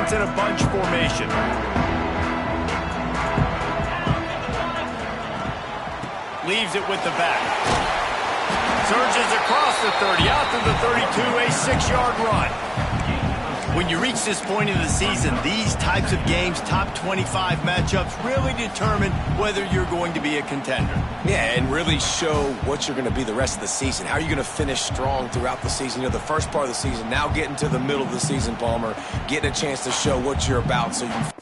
defense in a bunch formation. Leaves it with the back. Surges across the 30, out to the 32, a 6-yard run. When you reach this point in the season, these types of games, top 25 matchups, really determine whether you're going to be a contender. Yeah, and really show what you're going to be the rest of the season. How are you going to finish strong throughout the season? You know, the first part of the season, now getting to the middle of the season, Palmer, getting a chance to show what you're about so you can...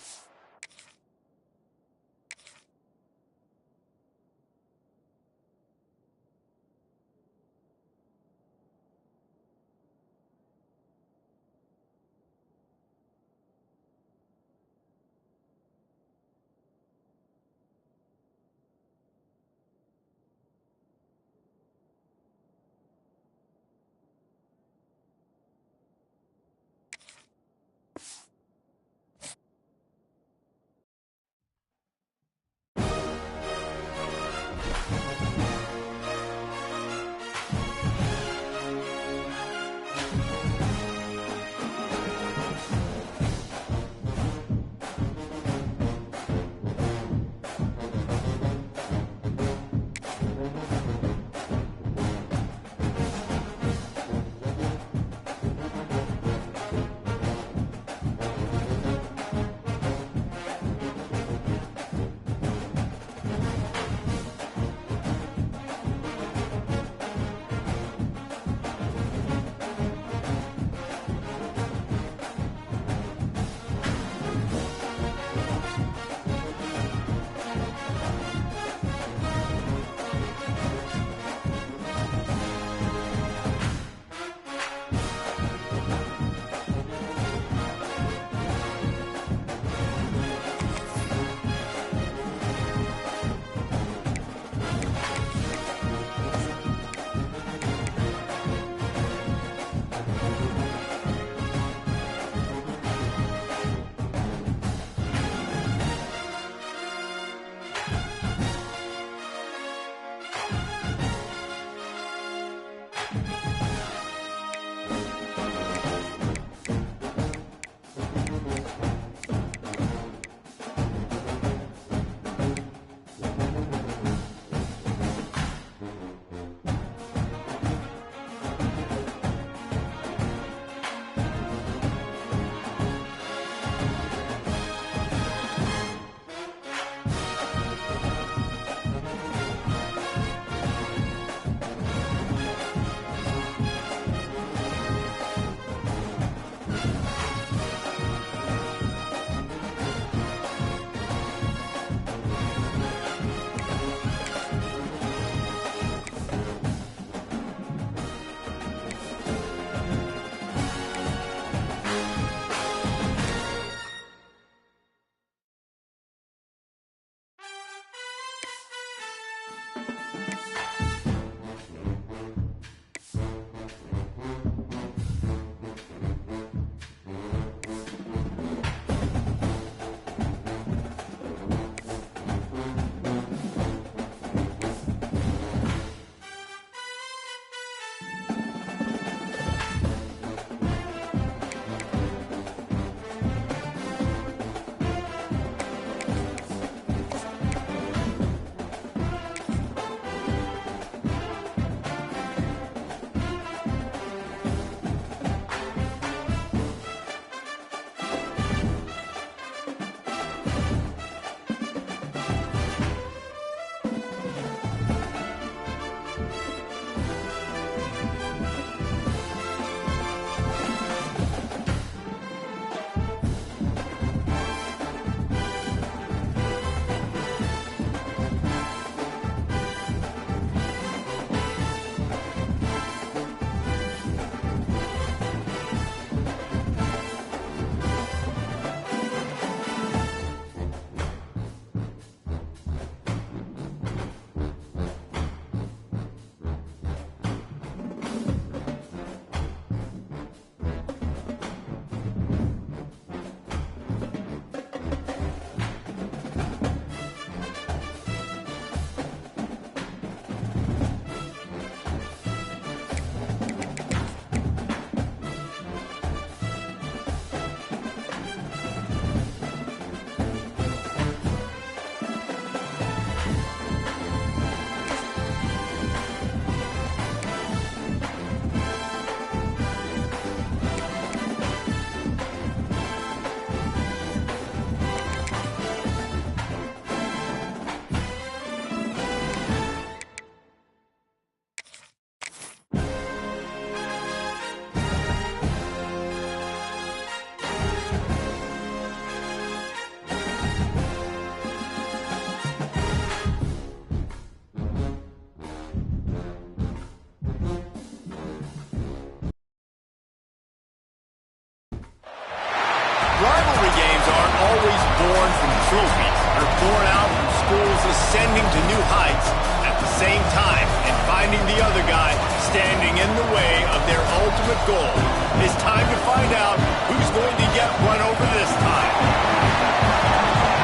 always born from trophies. They're born out from schools ascending to new heights at the same time and finding the other guy standing in the way of their ultimate goal. It's time to find out who's going to get run over this time.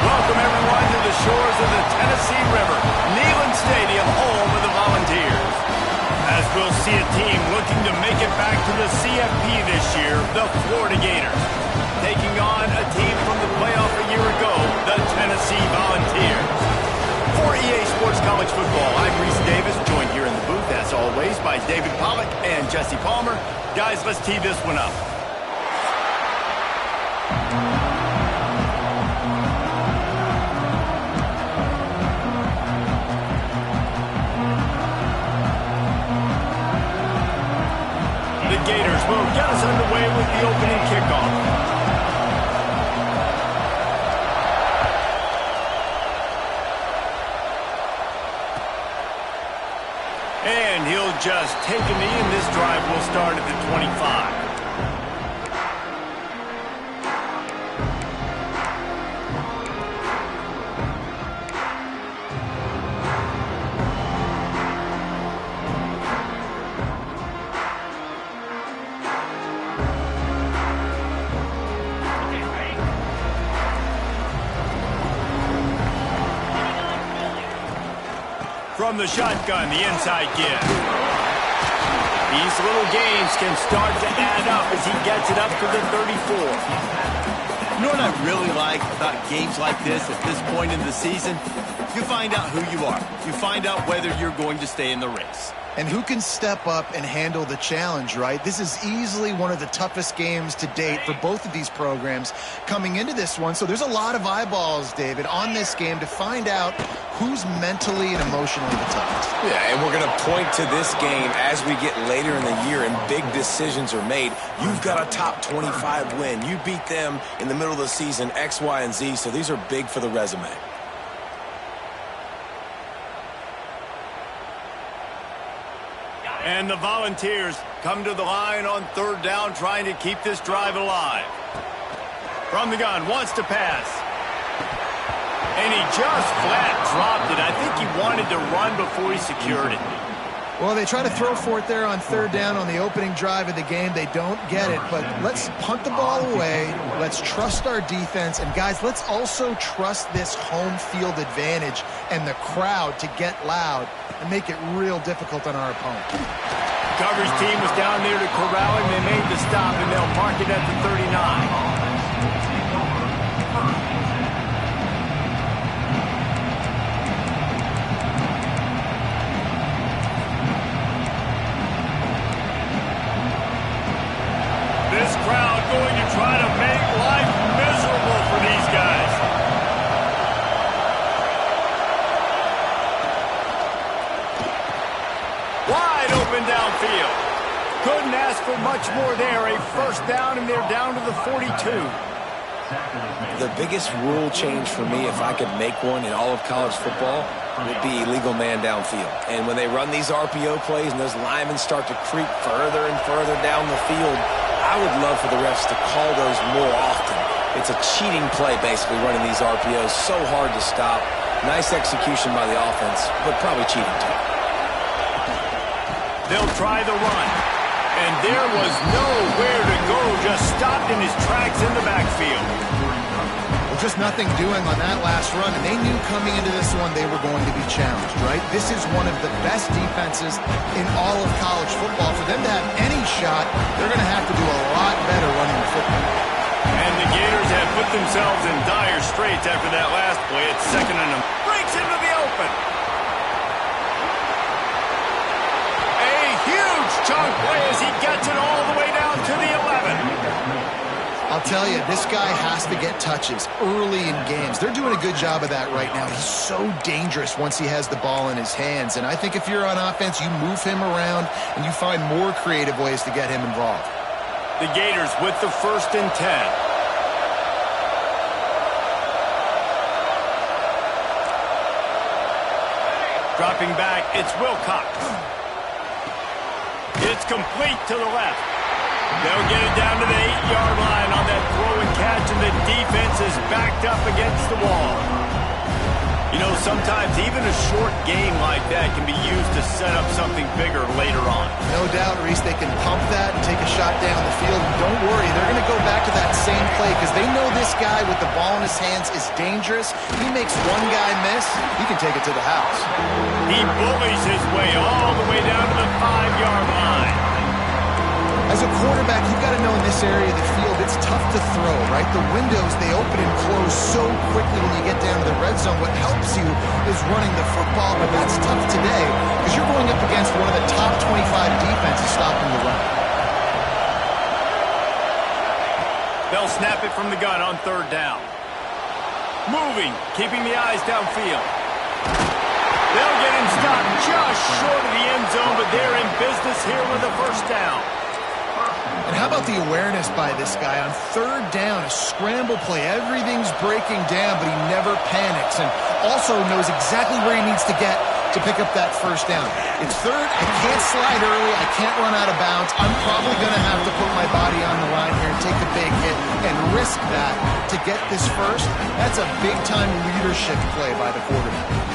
Welcome, everyone, to the shores of the Tennessee River, Neyland Stadium, home of the Volunteers. As we'll see a team looking to make it back to the CFP this year, the Florida Gators, taking on a team from the playoff a year ago, the Tennessee Volunteers. For EA Sports College Football, I'm Reese Davis, joined here in the booth, as always, by David Pollack and Jesse Palmer. Guys, let's tee this one up. The Gators will get us underway with the opening kickoff. And he'll just take a knee, and this drive will start at the 25. From the shotgun, the inside give. These little gains can start to add up as he gets it up to the 34. You know what I really like about games like this at this point in the season? You find out who you are. You find out whether you're going to stay in the race. And who can step up and handle the challenge, right? This is easily one of the toughest games to date for both of these programs coming into this one. So there's a lot of eyeballs, David, on this game to find out who's mentally and emotionally the toughest. Yeah, and we're going to point to this game as we get later in the year and big decisions are made. You've got a top 25 win. You beat them in the middle of the season, X, Y, and Z, so these are big for the resume. And the Volunteers come to the line on third down, trying to keep this drive alive. From the gun, wants to pass. And he just flat dropped it. I think he wanted to run before he secured it. Well, they try to throw for it there on third down on the opening drive of the game. They don't get it, but let's punt the ball away. Let's trust our defense. And, guys, let's also trust this home field advantage and the crowd to get loud and make it real difficult on our opponent. Coverage team was down there to corral him. They made the stop, and they'll mark it at the 39. This crowd going to try to make life miserable for these guys. Wide open downfield. Couldn't ask for much more there. A first down, and they're down to the 42. The biggest rule change for me, if I could make one in all of college football, would be illegal man downfield. And when they run these RPO plays and those linemen start to creep further and further down the field, I would love for the refs to call those more often. It's a cheating play, basically, running these RPOs. So hard to stop. Nice execution by the offense, but probably cheating too. They'll try the run. And there was nowhere to go, just stopped in his tracks in the backfield. Well, just nothing doing on that last run, and they knew coming into this one they were going to be challenged, right? This is one of the best defenses in all of college football. For them to have any shot, they're going to have to do a lot better running the football. And the Gators have put themselves in dire straits after that last play. It's second and breaks into the open. A huge chunk play as he gets it all the way down to the 11. I'll tell you, this guy has to get touches early in games. They're doing a good job of that right now. He's so dangerous once he has the ball in his hands. And I think if you're on offense, you move him around and you find more creative ways to get him involved. The Gators with the 1st and 10. Dropping back, it's Wilcox. It's complete to the left. They'll get it down to the 8-yard line on that throw and catch, and the defense is back backed up against the wall. You know, sometimes even a short game like that can be used to set up something bigger later on. No doubt, Reese, they can pump that and take a shot down the field. And don't worry, they're going to go back to that same play because they know this guy with the ball in his hands is dangerous. He makes one guy miss, he can take it to the house. He bullies his way all the way down to the 5-yard line. As a quarterback, you've got to know in this area of the field, it's tough to throw, right? The windows, they open and close so quickly when you get down to the red zone. What helps you is running the football, but that's tough today because you're going up against one of the top 25 defenses stopping the run. They'll snap it from the gun on 3rd down. Moving, keeping the eyes downfield. They'll get him stopped just short of the end zone, but they're in business here with a 1st down. And how about the awareness by this guy on 3rd down, a scramble play. Everything's breaking down, but he never panics and also knows exactly where he needs to get to pick up that 1st down. It's 3rd. I can't slide early. I can't run out of bounds. I'm probably going to have to put my body on the line here and take a big hit and risk that to get this 1st. That's a big-time leadership play by the quarterback.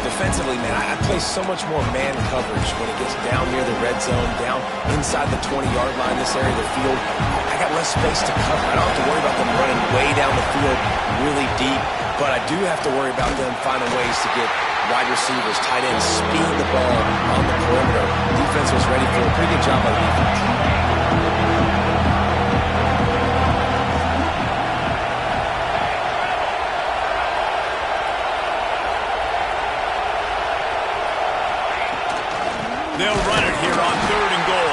Defensively, man, I play so much more man coverage when it gets down near the red zone, down inside the 20-yard line, this area of the field. I got less space to cover. I don't have to worry about them running way down the field really deep, but I do have to worry about them finding ways to get wide receivers, tight ends, speeding the ball on the perimeter. Defense was ready for a pretty good job by the defense. They'll run it here on 3rd and goal.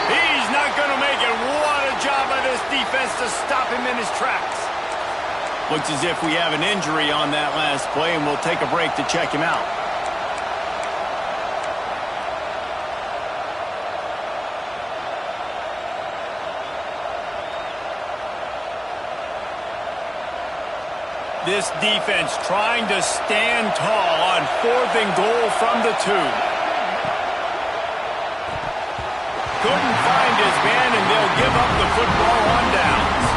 He's not going to make it. What a job by this defense to stop him in his tracks. Looks as if we have an injury on that last play, and we'll take a break to check him out. This defense trying to stand tall on 4th and goal from the 2. Couldn't find his man, and they'll give up the football on downs.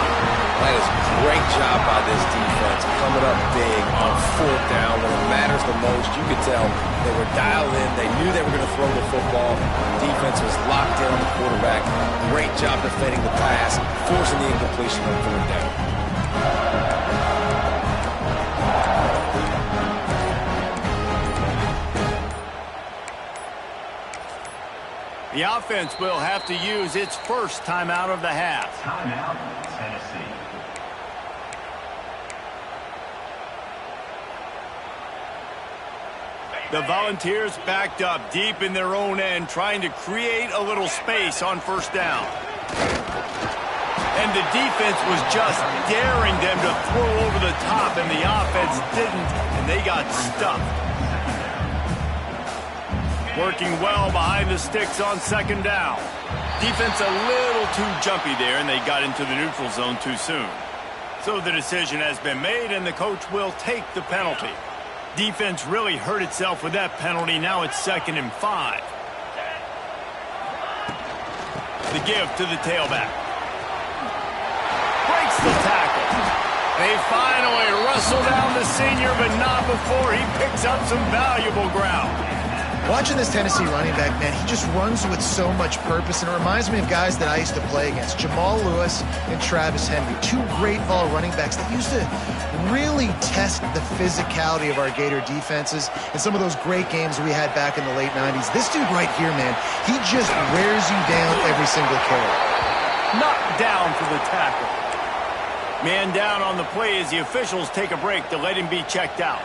That is a great job by this defense, coming up big on 4th down when it matters the most. You could tell they were dialed in. They knew they were going to throw the football. Defense was locked in on the quarterback. Great job defending the pass, forcing the incompletion on 4th down. The offense will have to use its 1st timeout of the half. Timeout, Tennessee. The Volunteers backed up deep in their own end, trying to create a little space on 1st down. And the defense was just daring them to throw over the top, and the offense didn't, and they got stuffed. Working well behind the sticks on 2nd down. Defense a little too jumpy there, and they got into the neutral zone too soon. So the decision has been made, and the coach will take the penalty. Defense really hurt itself with that penalty. Now it's 2nd and 5. The give to the tailback. Breaks the tackle. They finally wrestle down the senior, but not before he picks up some valuable ground. Watching this Tennessee running back, man, he just runs with so much purpose, and it reminds me of guys that I used to play against, Jamal Lewis and Travis Henry, 2 great ball running backs that used to really test the physicality of our Gator defenses in some of those great games we had back in the late 90s. This dude right here, man, he just wears you down every single carry. Knocked down for the tackle. Man down on the play as the officials take a break to let him be checked out.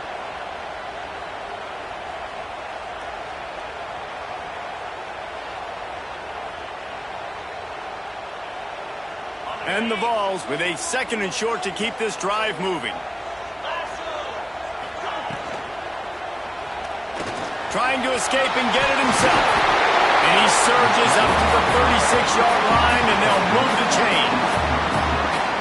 And the Vols with a 2nd and short to keep this drive moving. Trying to escape and get it himself. And he surges up to the 36-yard line, and they'll move the chain.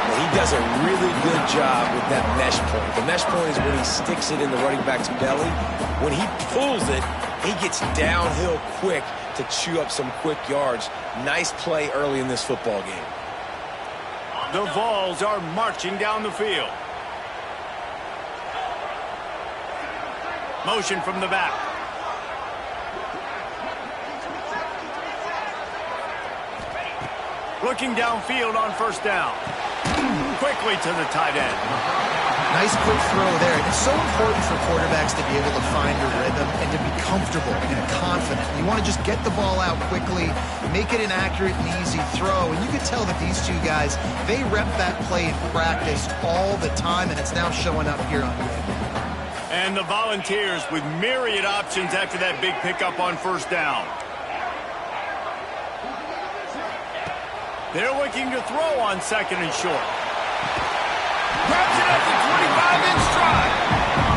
Well, he does a really good job with that mesh point. The mesh point is when he sticks it in the running back's belly. When he pulls it, he gets downhill quick to chew up some quick yards. Nice play early in this football game. The Vols are marching down the field. Motion from the back. Looking downfield on first down. Quickly to the tight end. Nice quick throw there. And it's so important for quarterbacks to be able to find a rhythm and to be comfortable and confident. You want to just get the ball out quickly, make it an accurate and easy throw. And you can tell that these two guys, they rep that play in practice all the time, and it's now showing up here on game. And the Volunteers with myriad options after that big pickup on first down. They're looking to throw on second and short. Grabs it at the 25-inch stride.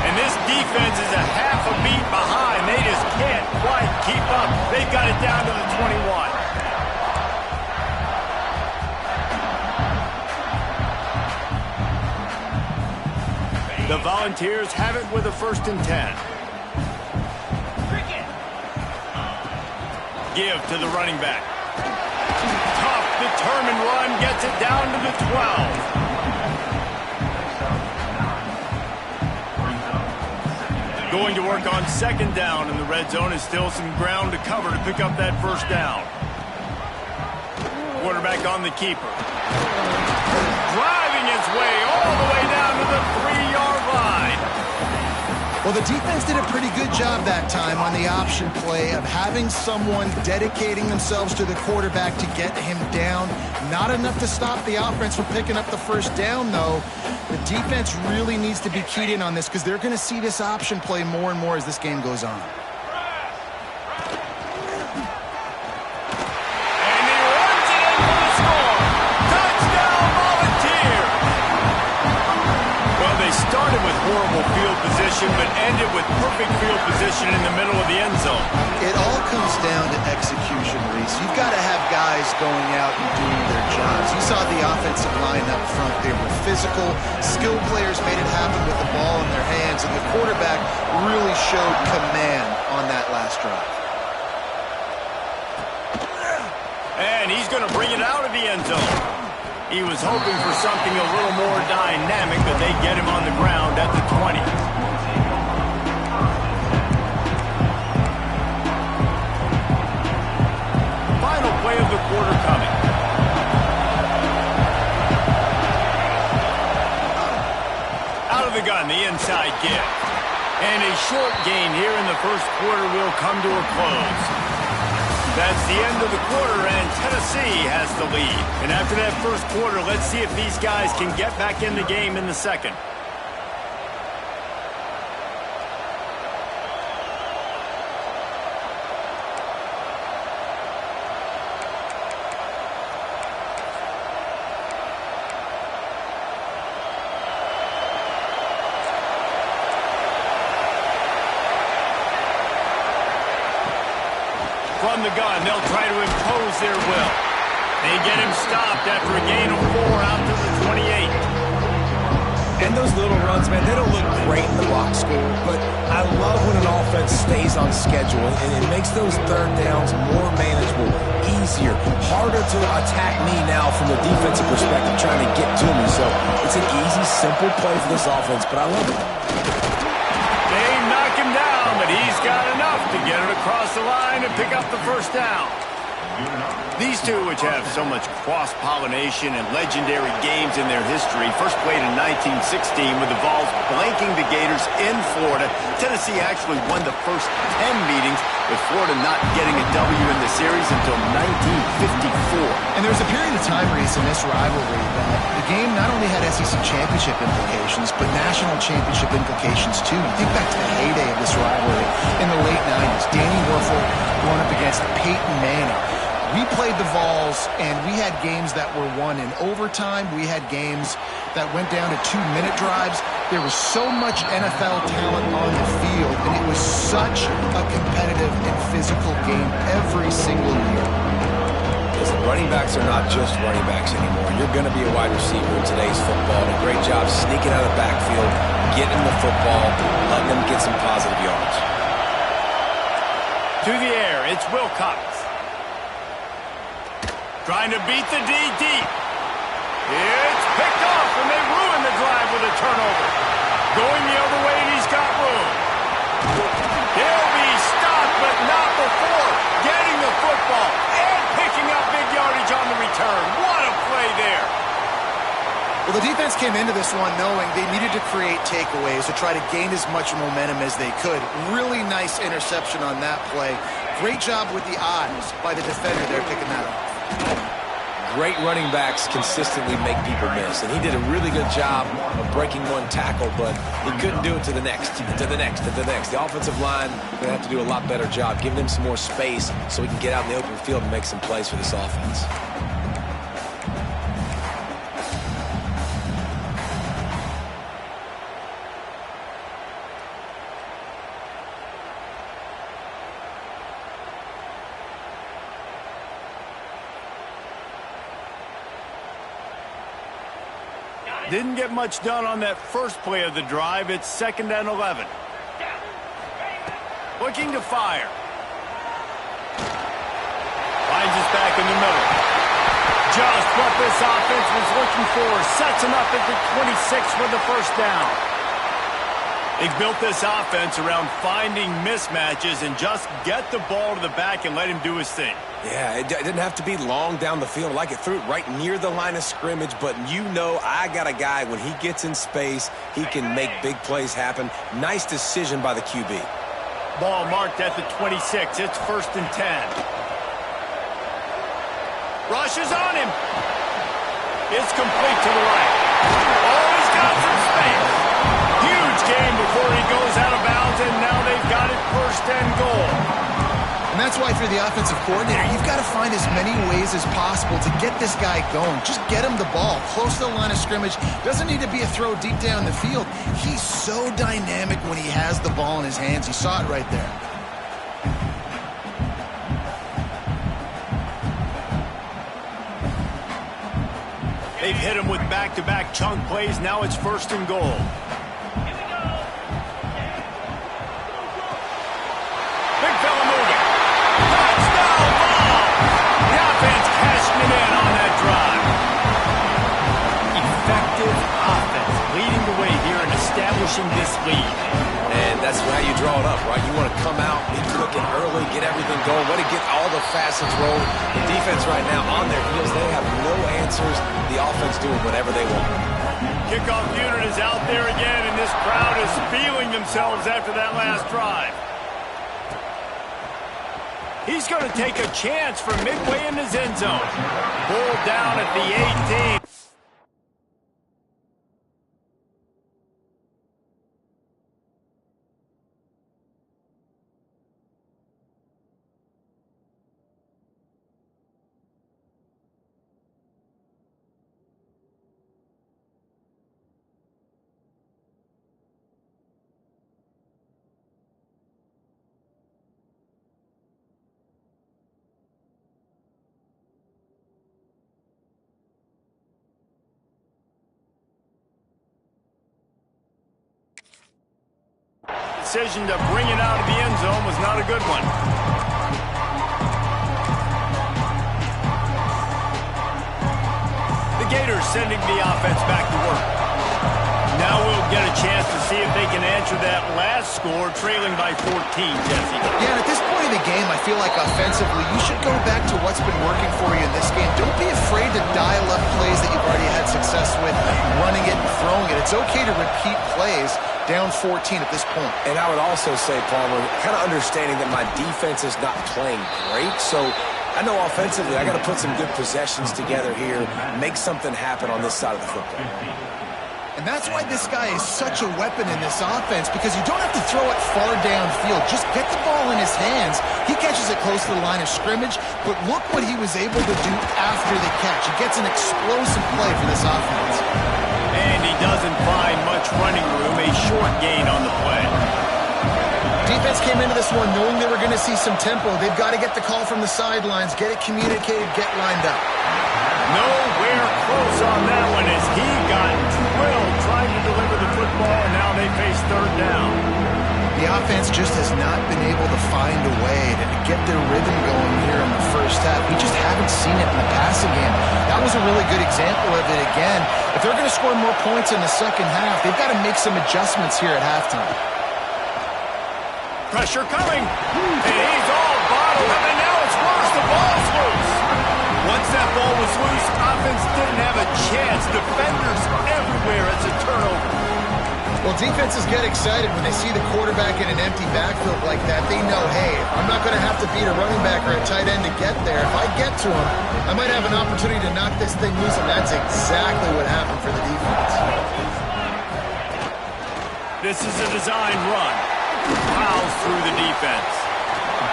And this defense is a half a beat behind. They just can't quite keep up. They've got it down to the 21. The Volunteers have it with a 1st and 10. Give to the running back. Tough, determined run gets it down to the 12. Going to work on second down in the red zone is still some ground to cover to pick up that first down. Quarterback on the keeper. Driving his way all the way down to the 3-yard line. Well, the defense did a pretty good job that time on the option play of having someone dedicating themselves to the quarterback to get him down. Not enough to stop the offense from picking up the first down, though. The defense really needs to be keyed in on this because they're going to see this option play more and more as this game goes on. And he runs it in for the score. Touchdown, Volunteers! Well, they started with horrible field position, but ended with perfect field position in the middle of the end zone. It all comes down to execution, Reese. You've got to have guys going out and doing their jobs. You saw the offensive line up front. They were physical. Skilled players made it happen with the ball in their hands, and the quarterback really showed command on that last drive. And he's going to bring it out of the end zone. He was hoping for something a little more dynamic, but they get him on the ground at the 20. Final play of the quarter coming. Out of the gun, the inside give. And a short gain here in the first quarter will come to a close. That's the end of the quarter, and Tennessee has the lead. And after that first quarter, let's see if these guys can get back in the game in the second. From the gun, they'll try to impose their will. They get him stopped after a gain of 4 out to the 28. And those little runs, man, they don't look great in the box score, but I love when an offense stays on schedule, and it makes those third downs more manageable, easier, harder to attack me now from the defensive perspective trying to get to me. So it's an easy, simple play for this offense, but I love it. They knock him down, but he's got enough to get it across the line and pick up the first down. These two, which have so much cross-pollination and legendary games in their history, first played in 1916 with the Vols blanking the Gators in Florida. Tennessee actually won the first 10 meetings, with Florida not getting a W in the series until 1954. And there was a period of time, Reese, in this rivalry that the game not only had SEC championship implications, but national championship implications, too. You think back to the heyday of this rivalry in the late 90s. Danny Werfel going up against Peyton Manning. We played the Vols, and we had games that were won in overtime. We had games that went down to 2-minute drives. There was so much NFL talent on the field, and it was such a competitive and physical game every single year. Listen, running backs are not just running backs anymore. You're going to be a wide receiver in today's football. And a great job sneaking out of the backfield, getting the football, letting them get some positive yards. To the air, it's Wilcox. Trying to beat the D deep. It's picked off, and they ruin the drive with a turnover. Going the other way, and he's got room. on the return. What a play there. Well, the defense came into this one knowing they needed to create takeaways to try to gain as much momentum as they could. Really nice interception on that play. Great job with the eyes by the defender there picking that up. Great running backs consistently make people miss, and he did a really good job of breaking one tackle, but he couldn't do it to the next, and to the next, and to the next. The offensive line going to have to do a lot better job, giving him some more space so he can get out in the open field and make some plays for this offense. Didn't get much done on that first play of the drive. It's 2nd and 11. Looking to fire. Finds us back in the middle. Just what this offense was looking for. Sets him up at the 26 for the first down. They've built this offense around finding mismatches and just get the ball to the back and let him do his thing. Yeah, it didn't have to be long down the field. Like it threw it right near the line of scrimmage, but you know I got a guy, when he gets in space, he can make big plays happen. Nice decision by the QB. Ball marked at the 26. It's 1st and 10. Rushes on him. It's complete to the right. Oh, he's got some space. Huge game before he goes out of bounds, and now they've got it 1st and goal. And that's why for the offensive coordinator, you've got to find as many ways as possible to get this guy going. Just get him the ball close to the line of scrimmage. Doesn't need to be a throw deep down the field. He's so dynamic when he has the ball in his hands. You saw it right there. They've hit him with back-to-back chunk plays. Now it's 1st and goal. Big fella moving. Touchdown ball! The offense cashing it in on that drive. Effective offense leading the way here and establishing this lead. And that's how you draw it up, right? You want to come out, be cooking early, get everything going, want to get all the facets rolling. The defense right now on their heels, they have no answers. The offense doing whatever they want. Kickoff unit is out there again, and this crowd is feeling themselves after that last drive. He's going to take a chance from midway in his end zone. Pulled down at the 18. Decision to bring it out of the end zone was not a good one. The Gators sending the offense back to work. Now we'll get a chance to see if they can answer that last score, trailing by 14, Jesse. Yeah, and at this point in the game, I feel like offensively, you should go back to what's been working for you in this game. Don't be afraid to dial up plays that you've already had success with, running it and throwing it. It's okay to repeat plays down 14 at this point. And I would also say, Palmer, kind of understanding that my defense is not playing great, so I know offensively I got to put some good possessions together here, make something happen on this side of the football. And that's why this guy is such a weapon in this offense, because you don't have to throw it far downfield. Just get the ball in his hands. He catches it close to the line of scrimmage, but look what he was able to do after the catch. He gets an explosive play for this offense. And he doesn't find much running room, a short gain on the play. Defense came into this one knowing they were going to see some tempo. They've got to get the call from the sidelines, get it communicated, get lined up. Nowhere close on that one as he got drilled trying to deliver the football, and now they face 3rd down. The offense just has not been able to find a way to get their rhythm going here in the first half. We just haven't seen it in the passing game. That was a really good example of it again. If they're going to score more points in the second half, they've got to make some adjustments here at halftime. Pressure coming, and he's all bottled up, and now it's worse. The ball's loose. Once that ball was loose, offense didn't have a chance. Defenders everywhere. It's a turnover. Well, defenses get excited when they see the quarterback in an empty backfield like that. They know, hey, I'm not going to have to beat a running back or a tight end to get there. If I get to him, I might have an opportunity to knock this thing loose, and that's exactly what happened for the defense. This is a design run. Fouls through the defense.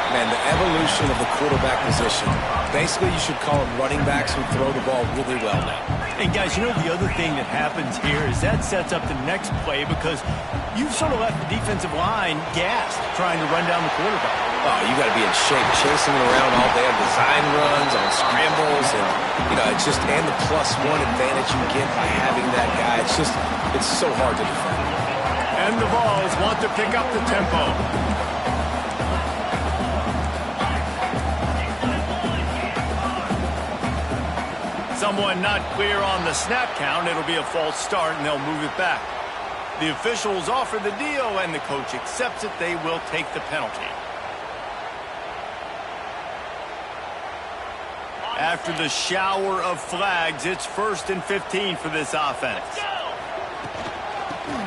Man, the evolution of the quarterback position. Basically, you should call them running backs who throw the ball really well now. And guys, you know the other thing that happens here is that sets up the next play because you've sort of left the defensive line gassed trying to run down the quarterback. Oh, you got to be in shape, chasing him around all day on design runs, on scrambles, and it's just and the +1 advantage you get by having that guy. It's so hard to defend. And the Vols want to pick up the tempo. Someone not clear on the snap count. It'll be a false start, and they'll move it back. The officials offer the deal, and the coach accepts it. They will take the penalty. After the shower of flags, it's 1st and 15 for this offense.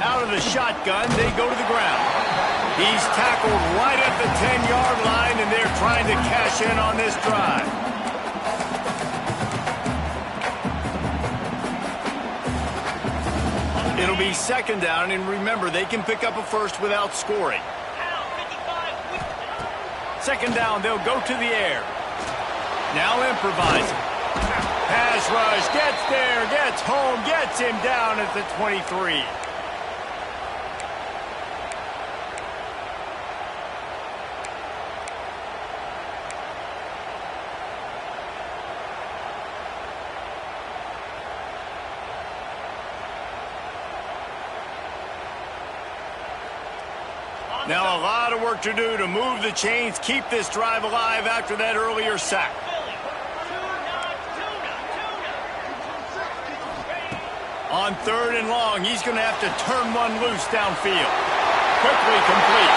Out of the shotgun, they go to the ground. He's tackled right at the 10-yard line, and they're trying to cash in on this drive. It'll be 2nd down, and remember, they can pick up a first without scoring. 2nd down, they'll go to the air. Now improvising. Pass rush, gets there, gets home, gets him down at the 23. Now a lot of work to do to move the chains, keep this drive alive after that earlier sack. On 3rd and long, he's going to have to turn one loose downfield. Quickly complete.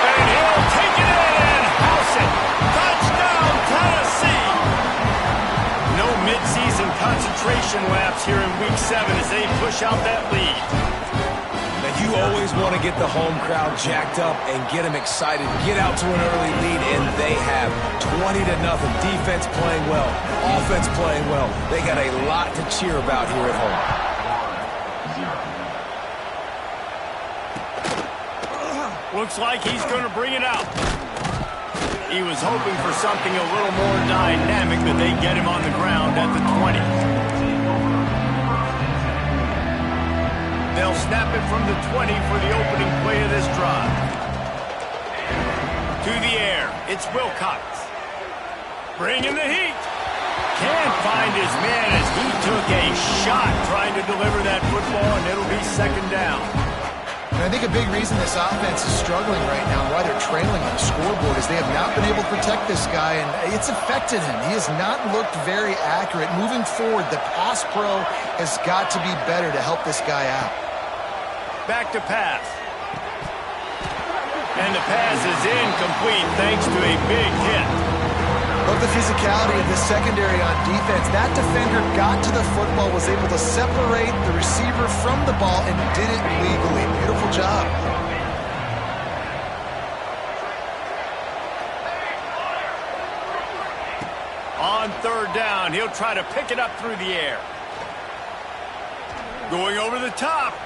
And he'll take it in and house it. Touchdown, Tennessee! No midseason concentration laps here in Week 7 as they push out that lead. You always want to get the home crowd jacked up and get them excited, get out to an early lead, and they have 20-0. Defense playing well, offense playing well. They got a lot to cheer about here at home. Looks like he's going to bring it out. He was hoping for something a little more dynamic, but they get him on the ground at the 20. They'll snap it from the 20 for the opening play of this drive. To the air, it's Wilcox. Bringing the heat. Can't find his man as he took a shot trying to deliver that football, and it'll be 2nd down. And I think a big reason this offense is struggling right now, why they're trailing on the scoreboard, is they have not been able to protect this guy, and it's affected him. He has not looked very accurate. Moving forward, the pass pro has got to be better to help this guy out. Back to pass. And the pass is incomplete thanks to a big hit. Love the physicality of this secondary on defense. That defender got to the football, was able to separate the receiver from the ball, and did it legally. Beautiful job. On 3rd down, he'll try to pick it up through the air. Going over the top.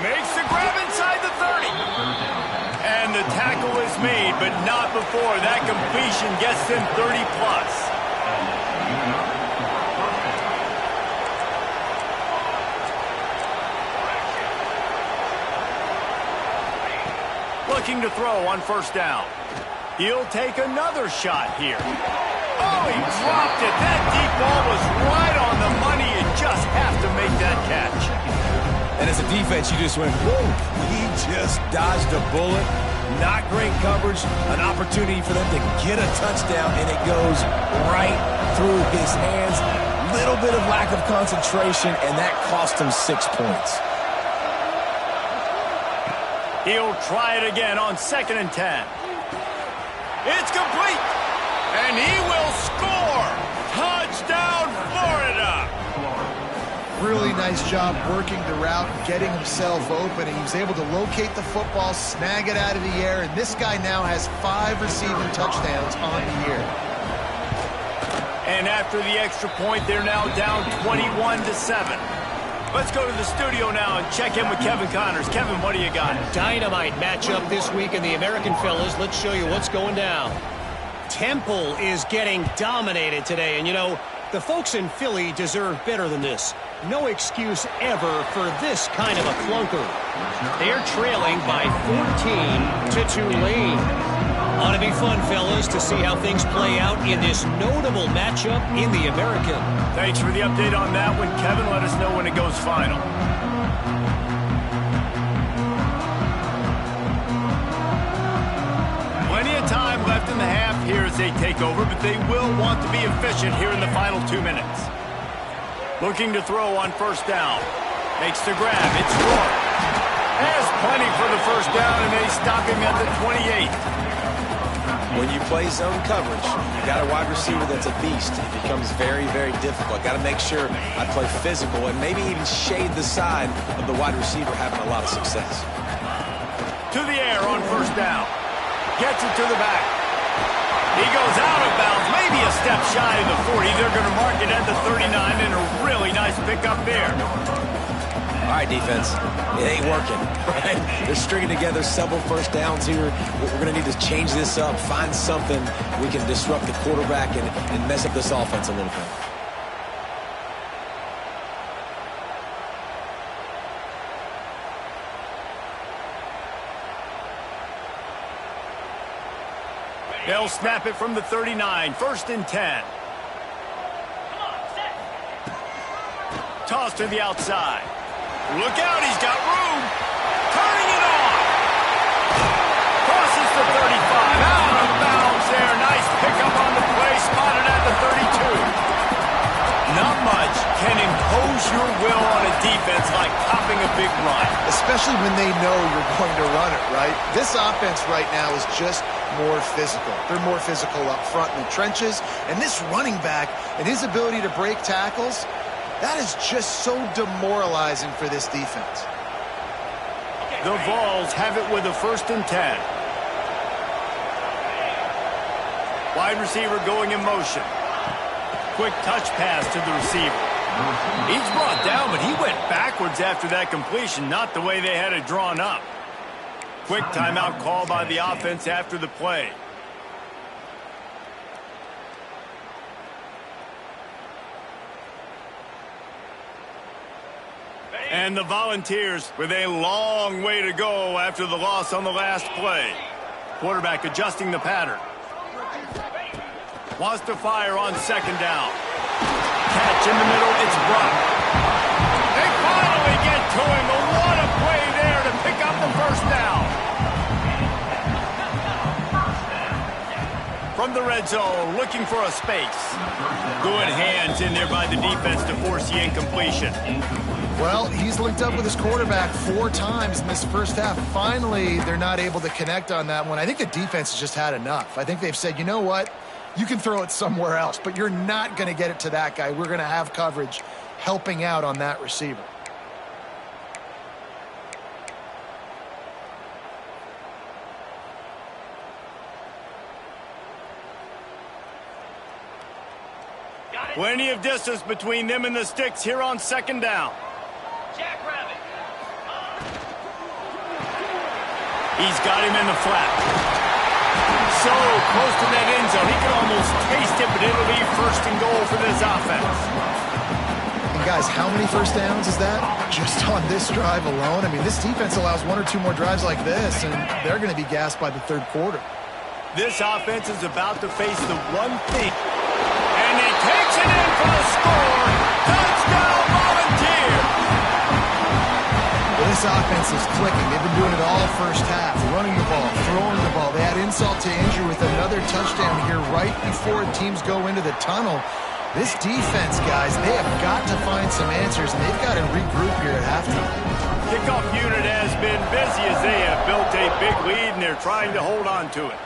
Makes the grab inside the 30. And the tackle is made, but not before that completion gets them 30+. Looking to throw on 1st down. He'll take another shot here. Oh, he dropped it. That deep ball was right on the money. You just have to make that catch. And as a defense, you just went, whoa, he just dodged a bullet. Not great coverage, an opportunity for them to get a touchdown, and it goes right through his hands. Little bit of lack of concentration, and that cost him 6 points. He'll try it again on 2nd and 10. It's complete. And he will score! Touchdown, Florida! Really nice job working the route and getting himself open. He was able to locate the football, snag it out of the air, and this guy now has 5 receiving touchdowns on the year. And after the extra point, they're now down 21-7. Let's go to the studio now and check in with Kevin Connors. Kevin, what do you got? Dynamite matchup this week in the American fellas. Let's show you what's going down. Temple is getting dominated today, and you know, the folks in Philly deserve better than this. No excuse ever for this kind of a clunker. They're trailing by 14 to Tulane. Ought to be fun, fellas, to see how things play out in this notable matchup in the American. Thanks for the update on that one, Kevin. Let us know when it goes final. Plenty of time left in the half here as they take over, but they will want to be efficient here in the final 2 minutes. Looking to throw on first down. Makes the grab. It's short. Has plenty for the first down, and they stop him at the 28. When you play zone coverage, you got a wide receiver that's a beast. It becomes very, very difficult. Got to make sure I play physical and maybe even shade the side of the wide receiver having a lot of success. To the air on first down. Gets it to the back. He goes out of bounds, maybe a step shy of the 40. They're going to mark it at the 39, and a really nice pickup there. All right, defense, it ain't working, right? They're stringing together several first downs here. We're going to need to change this up, find something we can disrupt the quarterback and mess up this offense a little bit. They'll snap it from the 39, 1st and 10. Toss to the outside. Look out, he's got room. Turning it on. Crosses the 35, out of bounds there. Nice pickup on the play, spotted at the 32. Not much can impose your will on a defense like popping a big run. Especially when they know you're going to run it, right? This offense right now is just more physical. They're more physical up front in the trenches. And this running back and his ability to break tackles, that is just so demoralizing for this defense. The Vols have it with a 1st and 10. Wide receiver going in motion. Quick touch pass to the receiver. He's brought down, but he went backwards after that completion, not the way they had it drawn up. Quick timeout call by the offense after the play. And the Volunteers with a long way to go after the loss on the last play. Quarterback adjusting the pattern. Wants to fire on 2nd down. Catch in the middle, it's Brock. They finally get to him, but what a play there to pick up the 1st down. From the red zone, looking for a space. Good hands in there by the defense to force the incompletion. Well, he's linked up with his quarterback 4 times in this first half. Finally, they're not able to connect on that one. I think the defense has just had enough. I think they've said, you know what? You can throw it somewhere else, but you're not going to get it to that guy. We're going to have coverage helping out on that receiver. Plenty of distance between them and the sticks here on 2nd down. He's got him in the flat. So close to that end zone. He can almost taste it, but it'll be 1st and goal for this offense. And guys, how many first downs is that? Just on this drive alone? I mean, this defense allows 1 or 2 more drives like this, and they're going to be gassed by the 3rd quarter. This offense is about to face the one thing. And he takes it in for the score. Touchdown, Volunteer! Well, this offense is clicking. They've been doing it all first half. Running the ball, throwing the ball. They had insult to injury with another touchdown here right before teams go into the tunnel. This defense, guys, they have got to find some answers, and they've got to regroup here at halftime. Kickoff unit has been busy as they have built a big lead, and they're trying to hold on to it.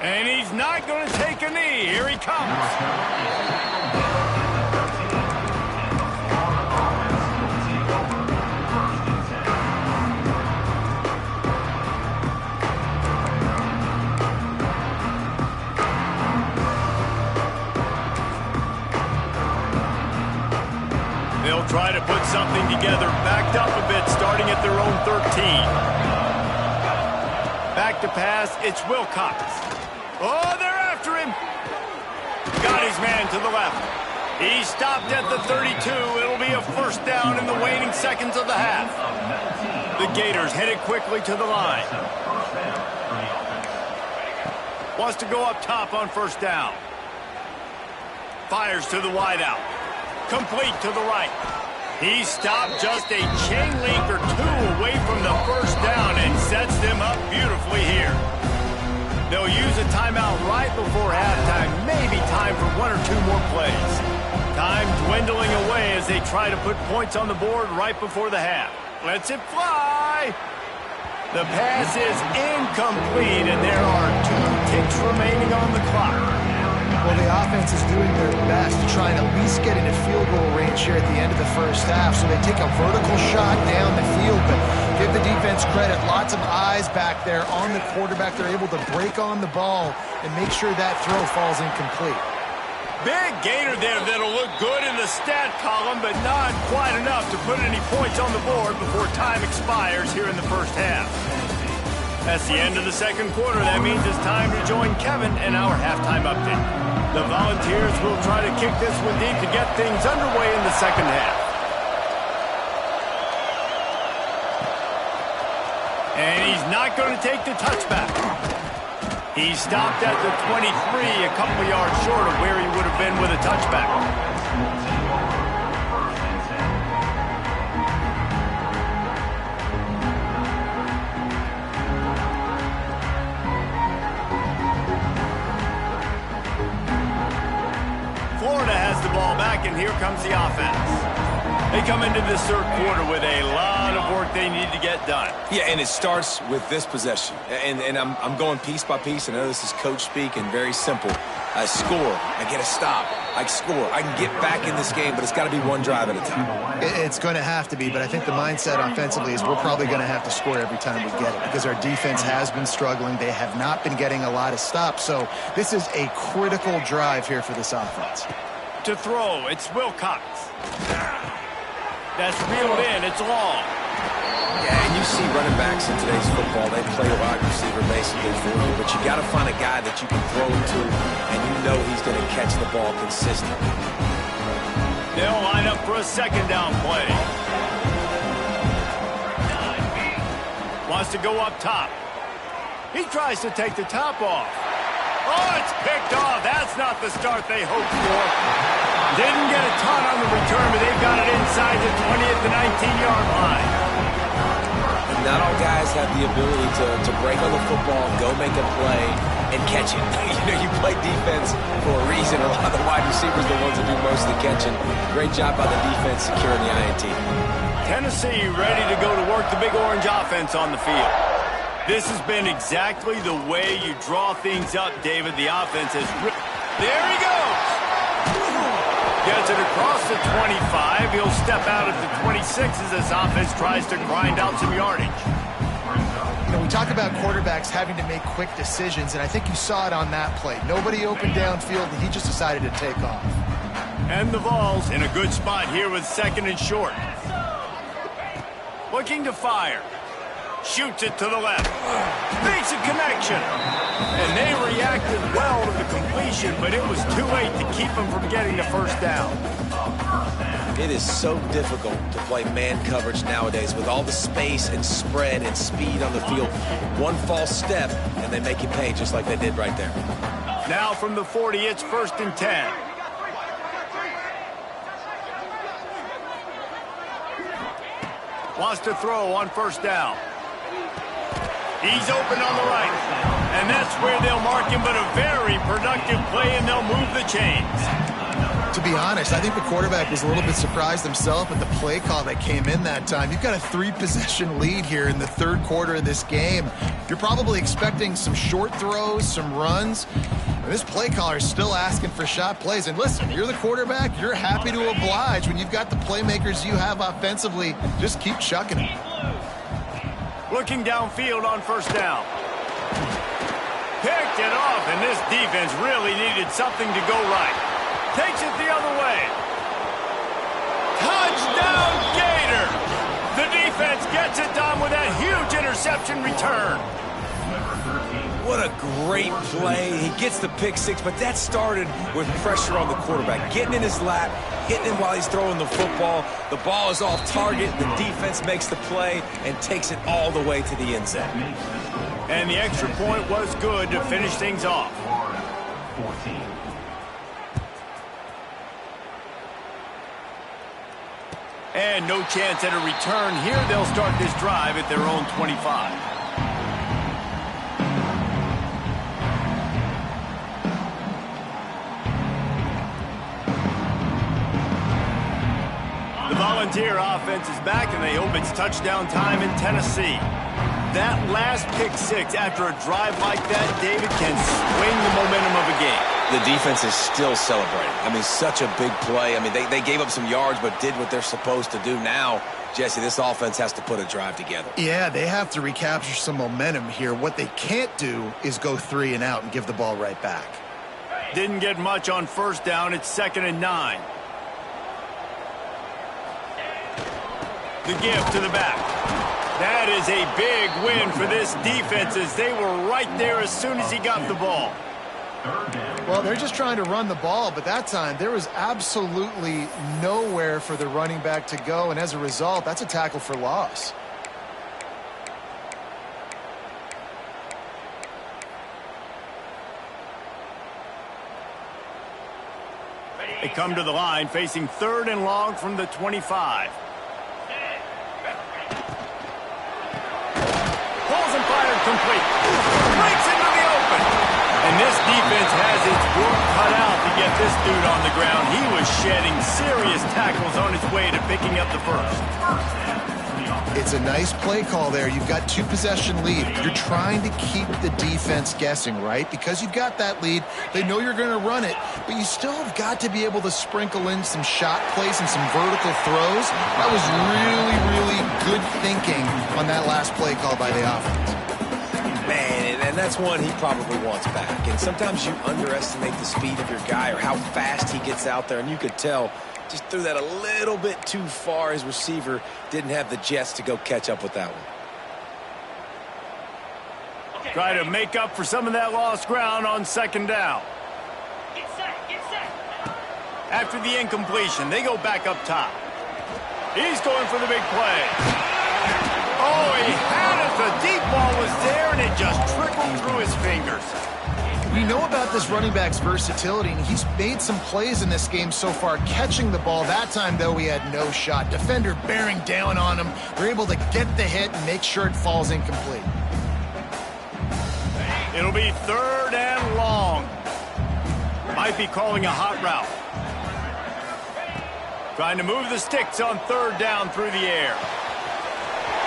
And he's not going to take a knee. Here he comes. They'll try to put something together, backed up a bit, starting at their own 13. Back to pass, it's Wilcox. Oh, they're after him. Got his man to the left. He stopped at the 32. It'll be a first down in the waning seconds of the half. The Gators headed quickly to the line. Wants to go up top on first down. Fires to the wideout. Complete to the right. He stopped just a chain link or two away from the first down and sets them up beautifully here. They'll use a timeout right before halftime, maybe time for one or two more plays. Time dwindling away as they try to put points on the board right before the half. Lets it fly. The pass is incomplete, and there are 2 ticks remaining on the clock. Well, the offense is doing their best to try and at least get into field goal range here at the end of the first half. So they take a vertical shot down the field, but give the defense credit. Lots of eyes back there on the quarterback. They're able to break on the ball and make sure that throw falls incomplete. Big gainer there that'll look good in the stat column, but not quite enough to put any points on the board before time expires here in the first half. That's the end of the second quarter. That means it's time to join Kevin in our halftime update. The Volunteers will try to kick this one deep to get things underway in the second half. And he's not going to take the touchback. He stopped at the 23, a couple of yards short of where he would have been with a touchback. Florida has the ball back, and here comes the offense. They come into this third quarter with a lot of work they need to get done. Yeah, and it starts with this possession. And I'm going piece by piece. I know this is coach speak and very simple. I score. I get a stop. I score. I can get back in this game, but it's got to be one drive at a time. It's going to have to be, but I think the mindset offensively is we're probably going to have to score every time we get it because our defense has been struggling. They have not been getting a lot of stops. So this is a critical drive here for this offense. To throw, it's Wilcox. That's reeled in. It's long. Yeah, and you see running backs in today's football, they play a wide receiver basically for you, but you got to find a guy that you can throw it to, and you know he's going to catch the ball consistently. They'll line up for a second down play. Wants to go up top. He tries to take the top off. Oh, it's picked off. That's not the start they hoped for. Didn't get a ton on the return, but they've got it inside the 20 at the 19-yard line. And not all guys have the ability to break on the football, go make a play, and catch it. You play defense for a reason. A lot of the wide receivers are the ones that do most of the catching. Great job by the defense securing the INT. Tennessee ready to go to work the Big Orange offense on the field. This has been exactly the way you draw things up, David. The offense has... There he goes! Gets it across the 25. He'll step out at the 26 as this offense tries to grind out some yardage. You know, we talk about quarterbacks having to make quick decisions, and I think you saw it on that play. Nobody opened downfield, and he just decided to take off. And the Vols in a good spot here with second and short. Looking to fire. Shoots it to the left. Makes a connection. And they reacted well to the completion, but it was too late to keep them from getting the first down. It is so difficult to play man coverage nowadays with all the space and spread and speed on the field. One false step, and they make you pay just like they did right there. Now from the 40, it's 1st and 10. Wants to throw on first down. He's open on the right. And that's where they'll mark him, but a very productive play, and they'll move the chains. To be honest, I think the quarterback was a little bit surprised himself at the play call that came in that time. You've got a 3-possession lead here in the third quarter of this game. You're probably expecting some short throws, some runs. And this play caller is still asking for shot plays. And listen, you're the quarterback. You're happy to oblige when you've got the playmakers you have offensively. Just keep chucking it. Looking downfield on first down. Picked it off, and this defense really needed something to go right. Takes it the other way. Touchdown, Gator! The defense gets it done with that huge interception return. What a great play. He gets the pick six, but that started with pressure on the quarterback. Getting in his lap, hitting him while he's throwing the football. The ball is off target. The defense makes the play and takes it all the way to the end zone. And the extra point was good to finish things off. 14. And no chance at a return here. They'll start this drive at their own 25. The Volunteer offense is back, and they hope it's touchdown time in Tennessee. That last pick six after a drive like that, David, can swing the momentum of a game. The defense is still celebrating. I mean, such a big play. I mean, they gave up some yards but did what they're supposed to do. Now, Jesse, this offense has to put a drive together. Yeah, they have to recapture some momentum here. What they can't do is go 3 and out and give the ball right back. Didn't get much on first down. It's 2nd and 9. The give to the back. That is a big win for this defense as they were right there as soon as he got the ball. Well, they're just trying to run the ball, but that time there was absolutely nowhere for the running back to go, and as a result, that's a tackle for loss. They come to the line facing 3rd and long from the 25. Pulls and fired complete. Breaks into the open. And this defense has its work cut out to get this dude on the ground. He was shedding serious tackles on his way to picking up the first. It's a nice play call there. You've got 2-possession lead. You're trying to keep the defense guessing, right? Because you've got that lead, they know you're going to run it, but you still have got to be able to sprinkle in some shot plays and some vertical throws. That was really, really good thinking on that last play call by the offense. Man, and that's one he probably wants back. And sometimes you underestimate the speed of your guy or how fast he gets out there, and you could tell just threw that a little bit too far. His receiver didn't have the jets to go catch up with that one. Try to make up for some of that lost ground on 2nd down. Get set, get set. After the incompletion, they go back up top. He's going for the big play. Oh, he had it. The deep ball was there, and it just trickled through his fingers. We know about this running back's versatility, and he's made some plays in this game so far, catching the ball. That time, though, he had no shot. Defender bearing down on him. They're able to get the hit and make sure it falls incomplete. It'll be 3rd and long. Might be calling a hot route. Trying to move the sticks on 3rd down through the air.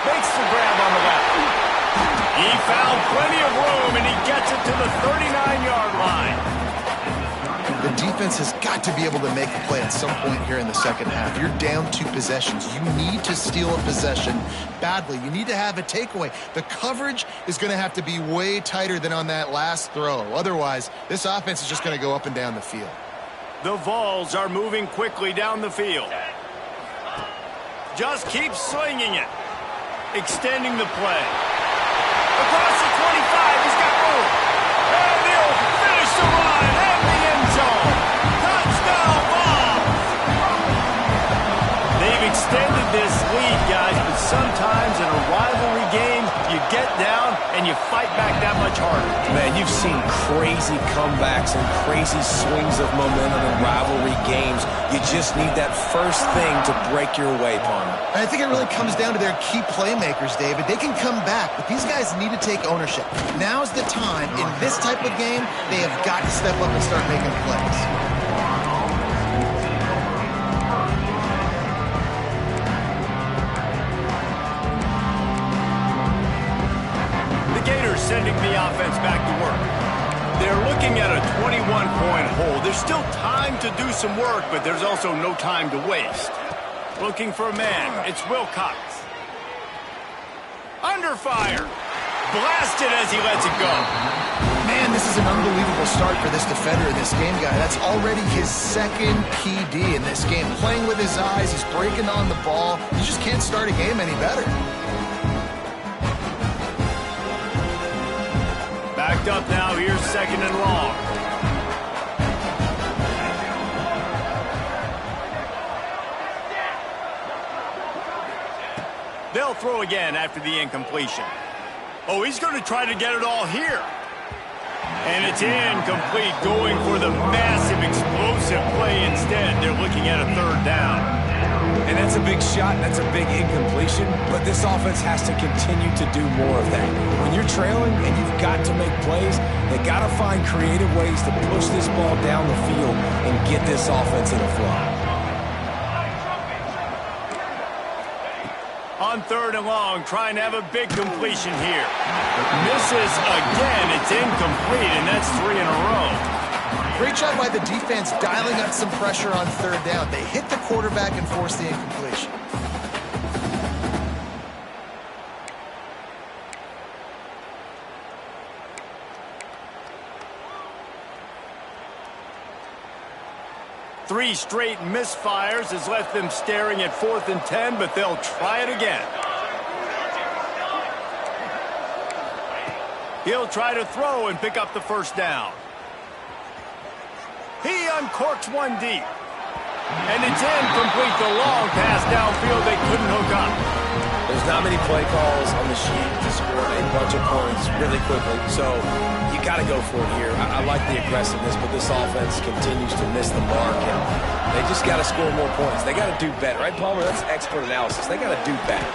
Makes the grab on the left. He found plenty of room, and he gets it to the 39-yard line. The defense has got to be able to make a play at some point here in the second half. You're down 2 possessions. You need to steal a possession badly. You need to have a takeaway. The coverage is going to have to be way tighter than on that last throw. Otherwise, this offense is just going to go up and down the field. The Vols are moving quickly down the field. Just keep slinging it. Extending the play. Across the 25, he's got room. And he'll finish the line and the end zone. Touchdown ball. They've extended this lead, guys, but sometimes in a rivalry game, you get down and you fight back that much harder. Man, you've seen crazy comebacks and crazy swings of momentum in rivalry games. You just need that first thing to break your way, Palmer. And I think it really comes down to their key playmakers, David. They can come back, but these guys need to take ownership. Now's the time. In this type of game, they have got to step up and start making plays. some work, but there's also no time to waste. Looking for a man. It's Wilcox. Under fire. Blasted as he lets it go. Man, this is an unbelievable start for this defender in this game, guy. That's already his second PD in this game. Playing with his eyes, he's breaking on the ball. You just can't start a game any better. Backed up now. Here's second and long. They'll throw again after the incompletion. Oh, he's going to try to get it all here. And it's incomplete, going for the massive explosive play instead. They're looking at a third down. And that's a big shot, that's a big incompletion, but this offense has to continue to do more of that. When you're trailing and you've got to make plays, they got to find creative ways to push this ball down the field and get this offense in a flow. On third and long, trying to have a big completion here. Misses again. It's incomplete, and that's 3 in a row. Great job by the defense dialing up some pressure on third down. They hit the quarterback and forced the incompletion. Three straight misfires has left them staring at 4th and 10, but they'll try it again. He'll try to throw and pick up the first down. He uncorks one deep. And it's incomplete. The long pass downfield they couldn't hook up. There's not many play calls on the sheet to score a bunch of points really quickly, so you got to go for it here. I like the aggressiveness, but this offense continues to miss the mark, and they just got to score more points. They got to do better, right, Palmer? That's expert analysis. They got to do better.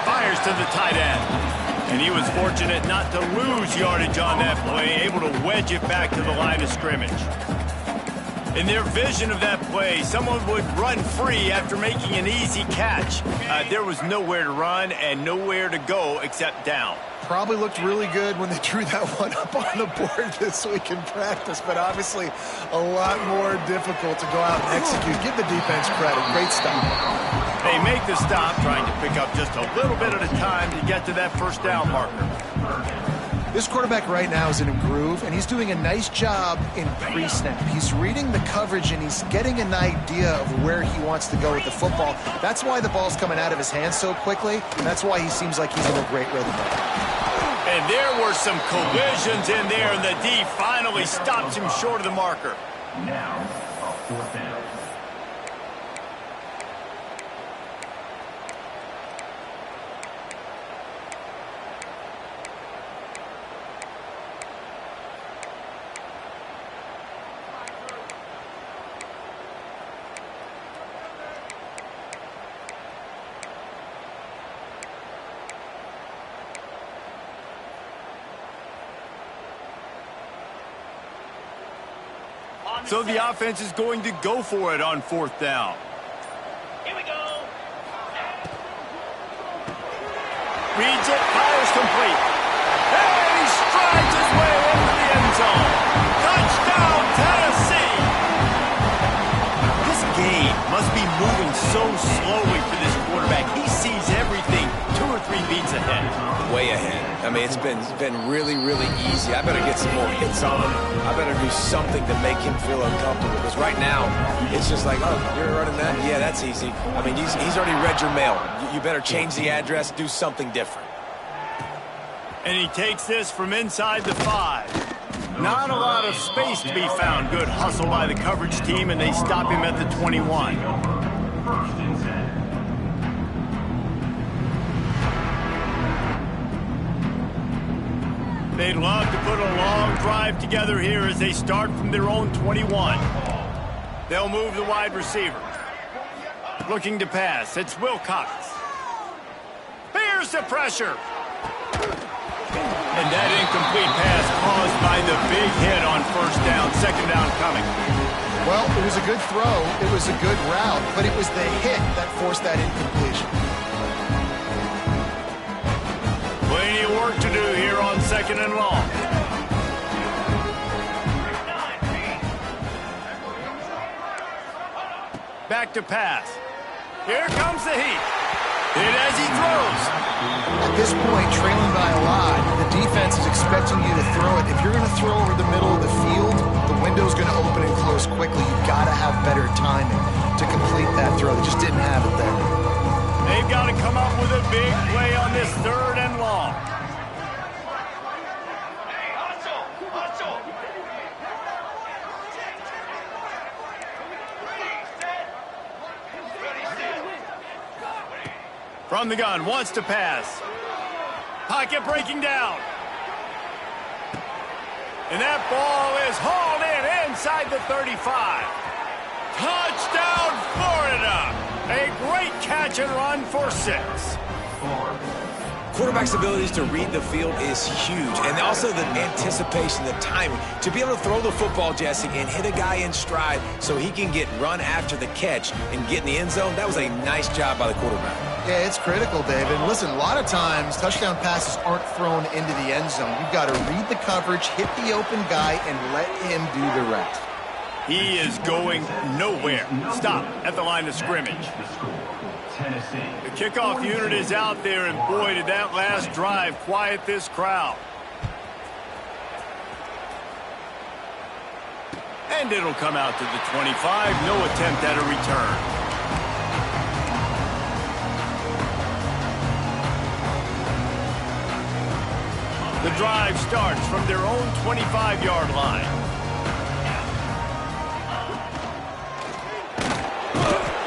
Fires to the tight end. And he was fortunate not to lose yardage on that play, able to wedge it back to the line of scrimmage. In their vision of that play, someone would run free after making an easy catch. There was nowhere to run and nowhere to go except down. Probably looked really good when they drew that one up on the board this week in practice, but obviously a lot more difficult to go out and execute. Give the defense credit. Great stop. They make the stop, trying to pick up just a little bit at a time to get to that first down marker. This quarterback right now is in a groove, and he's doing a nice job in pre-snap. He's reading the coverage, and he's getting an idea of where he wants to go with the football. That's why the ball's coming out of his hands so quickly, and that's why he seems like he's in a great rhythm. And there were some collisions in there, and the D finally stops him short of the marker. Now, a 4th down. So the offense is going to go for it on 4th down. Here we go. Reads it, fires complete. And he strides his way into the end zone. Touchdown, Tennessee! This game must be moving so slowly for this quarterback. He sees everything 2 or 3 beats ahead. Way ahead. I mean, it's been really, really easy. I better get some more hits on him. I better do something to make him feel uncomfortable. Because right now, it's just like, oh, you're running that? Yeah, that's easy. I mean, he's already read your mail. You better change the address, do something different. And he takes this from inside the 5. Not a lot of space to be found. Good hustle by the coverage team, and they stop him at the 21. 1st and 10. They'd love to put a long drive together here as they start from their own 21. They'll move the wide receiver. Looking to pass. It's Wilcox. Here's the pressure. And that incomplete pass caused by the big hit on 1st down. 2nd down coming. Well, it was a good throw. It was a good route, but it was the hit that forced that incompletion. Plenty of work to do here on 2nd and long. Back to pass. Here comes the heat. Hit as he throws. At this point, trailing by a lot, the defense is expecting you to throw it. If you're going to throw over the middle of the field, the window's going to open and close quickly. You've got to have better timing to complete that throw. They just didn't have it there. They've got to come up with a big play on this 3rd and long. From the gun, wants to pass. Pocket breaking down. And that ball is hauled in inside the 35. Touchdown, Florida! A great catch and run for 6. Quarterback's abilities to read the field is huge, and also the anticipation, the timing. To be able to throw the football, Jesse, and hit a guy in stride so he can get run after the catch and get in the end zone, that was a nice job by the quarterback. Yeah, it's critical, David. And listen, a lot of times, touchdown passes aren't thrown into the end zone. You've got to read the coverage, hit the open guy, and let him do the rest. He is going nowhere. Stop at the line of scrimmage. The kickoff unit is out there, and boy, did that last drive quiet this crowd. And it'll come out to the 25. No attempt at a return. The drive starts from their own 25-yard line.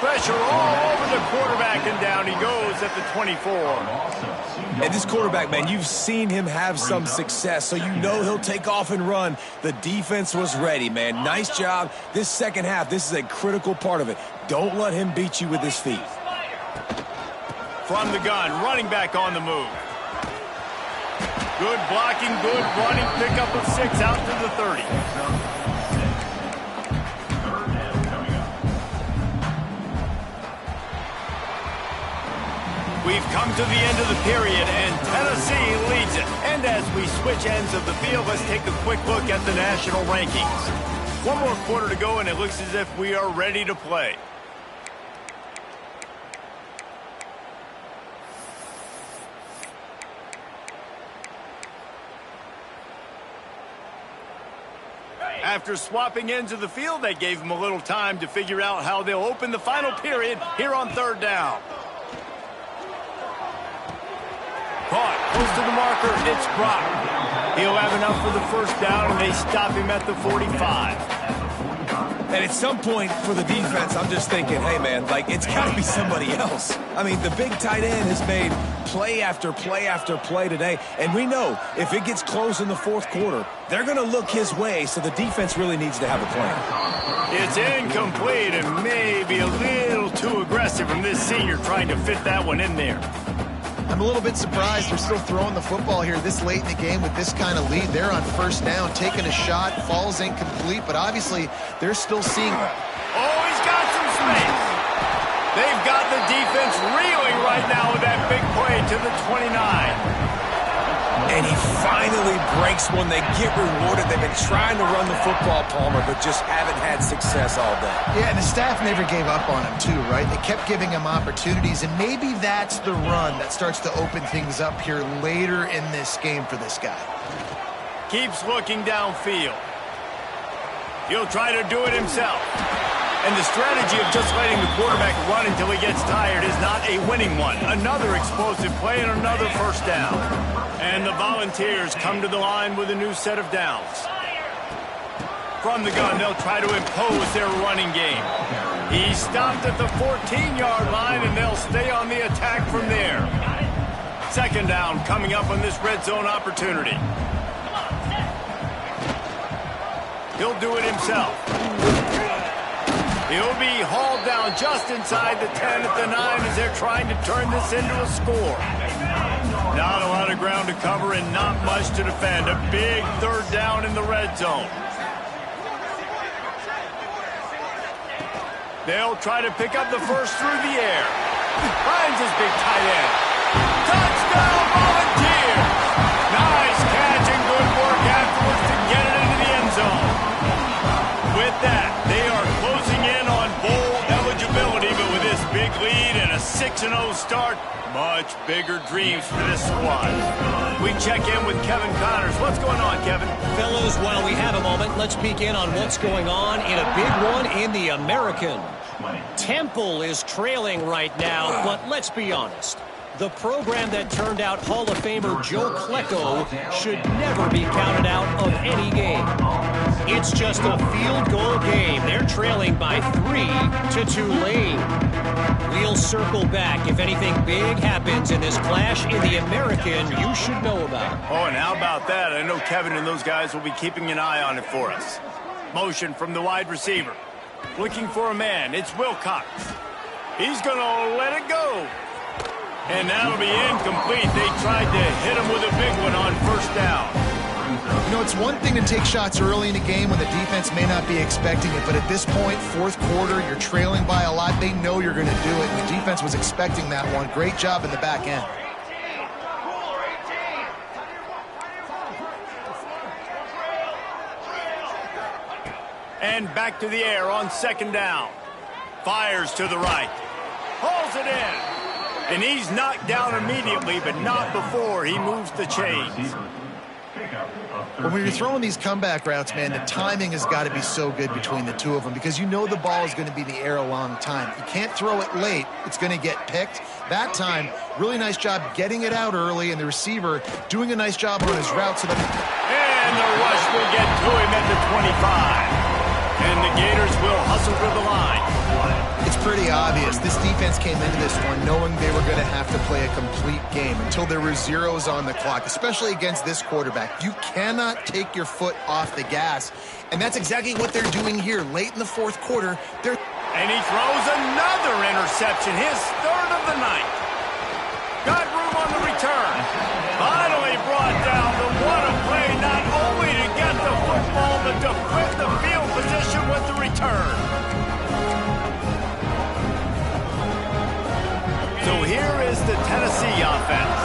Pressure all over the quarterback, and down he goes at the 24. And this quarterback, man, you've seen him have some success, so you know he'll take off and run. The defense was ready, man. Nice job. This second half, this is a critical part of it. Don't let him beat you with his feet. From the gun, running back on the move. Good blocking, good running, pickup of 6 out to the 30. We've come to the end of the period, and Tennessee leads it. And as we switch ends of the field, let's take a quick look at the national rankings. One more quarter to go, and it looks as if we are ready to play. After swapping ends of the field, they gave them a little time to figure out how they'll open the final period here on 3rd down. Caught, close to the marker, it's Brock. He'll have enough for the 1st down, and they stop him at the 45. And at some point for the defense, I'm just thinking, hey, man, like, it's got to be somebody else. I mean, the big tight end has made play after play after play today, and we know if it gets close in the 4th quarter, they're going to look his way, so the defense really needs to have a plan. It's incomplete and maybe a little too aggressive from this senior trying to fit that one in there. I'm a little bit surprised they're still throwing the football here this late in the game with this kind of lead. They're on 1st down, taking a shot, falls incomplete, but obviously they're still seeing... Oh, he's got some space. They've got the defense reeling right now with that big play to the 29. And he finally breaks one. They get rewarded. They've been trying to run the football, Palmer, but just haven't had success all day. Yeah, and the staff never gave up on him, too, right? They kept giving him opportunities, and maybe that's the run that starts to open things up here later in this game for this guy. Keeps looking downfield. He'll try to do it himself. And the strategy of just letting the quarterback run until he gets tired is not a winning one. Another explosive play and another 1st down. And the Volunteers come to the line with a new set of downs. From the gun, they'll try to impose their running game. He stopped at the 14-yard line, and they'll stay on the attack from there. 2nd down coming up on this red zone opportunity. He'll do it himself. He'll be hauled down just inside the 10 at the 9 as they're trying to turn this into a score. Not a lot of ground to cover and not much to defend. A big 3rd down in the red zone. They'll try to pick up the 1st through the air. Finds his big tight end. Touchdown, Volunteers! Nice catch and good work afterwards to get it into the end zone. With that, they are closing in on bowl eligibility. 6-0 start. Much bigger dreams for this squad. We check in with Kevin Connors. What's going on, Kevin? Fellas, while we have a moment, let's peek in on what's going on in a big one in the American. Temple is trailing right now, but let's be honest. The program that turned out Hall of Famer Joe Klecko should never be counted out of any game. It's just a field goal game. They're trailing by 3 to Tulane. We'll circle back if anything big happens in this clash in the American you should know about. Oh, and how about that? I know Kevin and those guys will be keeping an eye on it for us. Motion from the wide receiver. Looking for a man. It's Wilcox. He's going to let it go. And that'll be incomplete. They tried to hit him with a big one on first down. You know, it's one thing to take shots early in a game when the defense may not be expecting it, but at this point, fourth quarter, you're trailing by a lot. They know you're going to do it. The defense was expecting that one. Great job in the back end. And back to the air on second down. Fires to the right. Hauls it in. And he's knocked down immediately, but not before he moves the chains. When you're throwing these comeback routes, man, the timing has got to be so good between the two of them because you know the ball is going to be in the air a long time. You can't throw it late. It's going to get picked. That time, really nice job getting it out early, and the receiver doing a nice job on his route. So and the rush will get to him at the 25. And the Gators will hustle to the line. It's pretty obvious. This defense came into this one knowing they were going to have to play a complete game until there were zeros on the clock, especially against this quarterback. You cannot take your foot off the gas, and that's exactly what they're doing here. Late in the fourth quarter, and he throws another interception, his third of the night. Got room on the return. Finally brought down the what a play, not only to get the football, but to flip the field position with the return. So here is the Tennessee offense.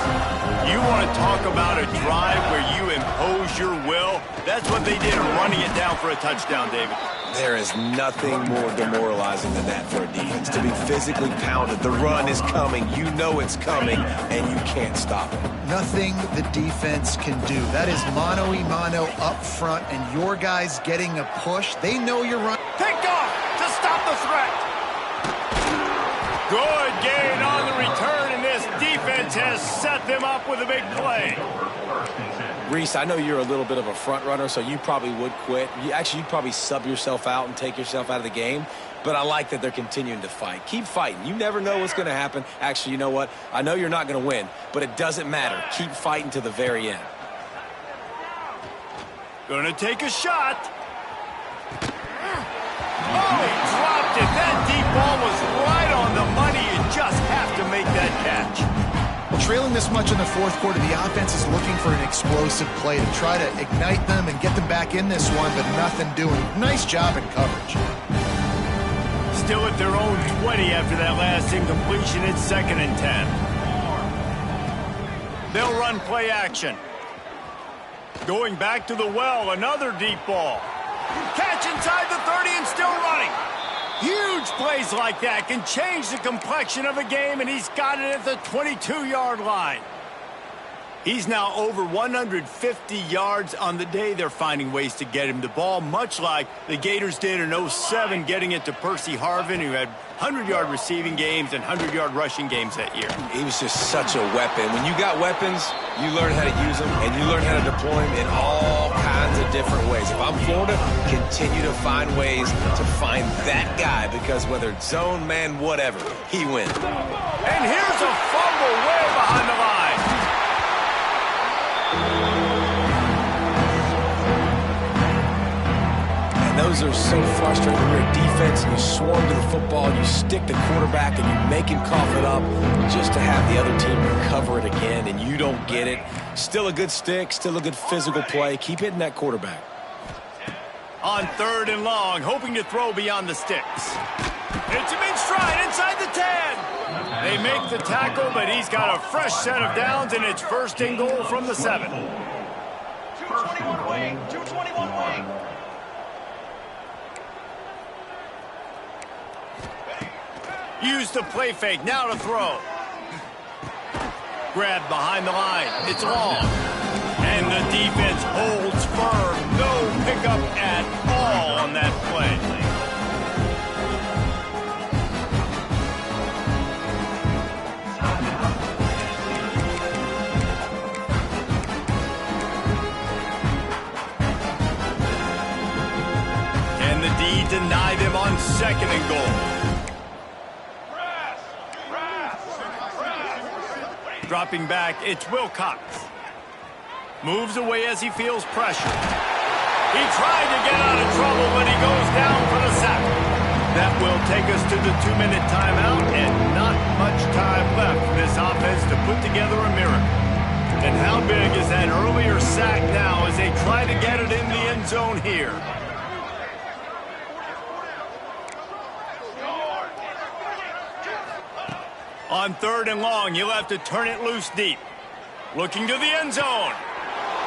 You want to talk about a drive where you impose your will? That's what they did, running it down for a touchdown, David. There is nothing more demoralizing than that for a defense. To be physically pounded, the run is coming, you know it's coming, and you can't stop it. Nothing the defense can do. That is mano-a-mano up front, and your guys getting a push. They know you're running. Picked off to stop the threat. Good gain on the return, and this defense has set them up with a big play. Reese, I know you're a little bit of a front runner, so you probably would quit. You'd probably sub yourself out and take yourself out of the game. But I like that they're continuing to fight. Keep fighting. You never know what's going to happen. Actually, you know what? I know you're not going to win, but it doesn't matter. Keep fighting to the very end. Going to take a shot. Oh, he dropped it. That deep ball was right on the money. You just have to make that catch. Well, trailing this much in the fourth quarter, the offense is looking for an explosive play to try to ignite them and get them back in this one, but nothing doing. Nice job in coverage. Still at their own 20 after that last incompletion. It's 2nd and 10. They'll run play action. Going back to the well, another deep ball. Catch inside the 30 and still running. Huge plays like that can change the complexion of a game, and he's got it at the 22-yard line. He's now over 150 yards on the day. They're finding ways to get him the ball, much like the Gators did in 07, getting it to Percy Harvin, who had 100-yard receiving games and 100-yard rushing games that year. He was just such a weapon. When you got weapons, you learn how to use them, and you learn how to deploy them in all kinds of different ways. If I'm Florida, continue to find ways to find that guy, because whether it's zone, man, whatever, he wins. And here's a fumble way behind the line. Those are so frustrating. You're a defense, and you swarm to the football, you stick the quarterback, and you make him cough it up just to have the other team recover it again, and you don't get it. Still a good stick, still a good physical play. Keep hitting that quarterback. On 3rd and long, hoping to throw beyond the sticks. Hits him in stride inside the 10. They make the tackle, but he's got a fresh set of downs, and it's 1st and goal from the 7. 221 wing, 221 wing. Use the play fake. Now to throw. Grab behind the line. It's long. And the defense holds firm. No pickup at all on that play. Can the D deny them on 2nd and goal? Dropping back, it's Wilcox. Moves away as he feels pressure. He tried to get out of trouble, but he goes down for the sack. That will take us to the 2-minute timeout, and not much time left for this offense to put together a miracle. And how big is that earlier sack now as they try to get it in the end zone here? On 3rd and long, you'll have to turn it loose deep. Looking to the end zone.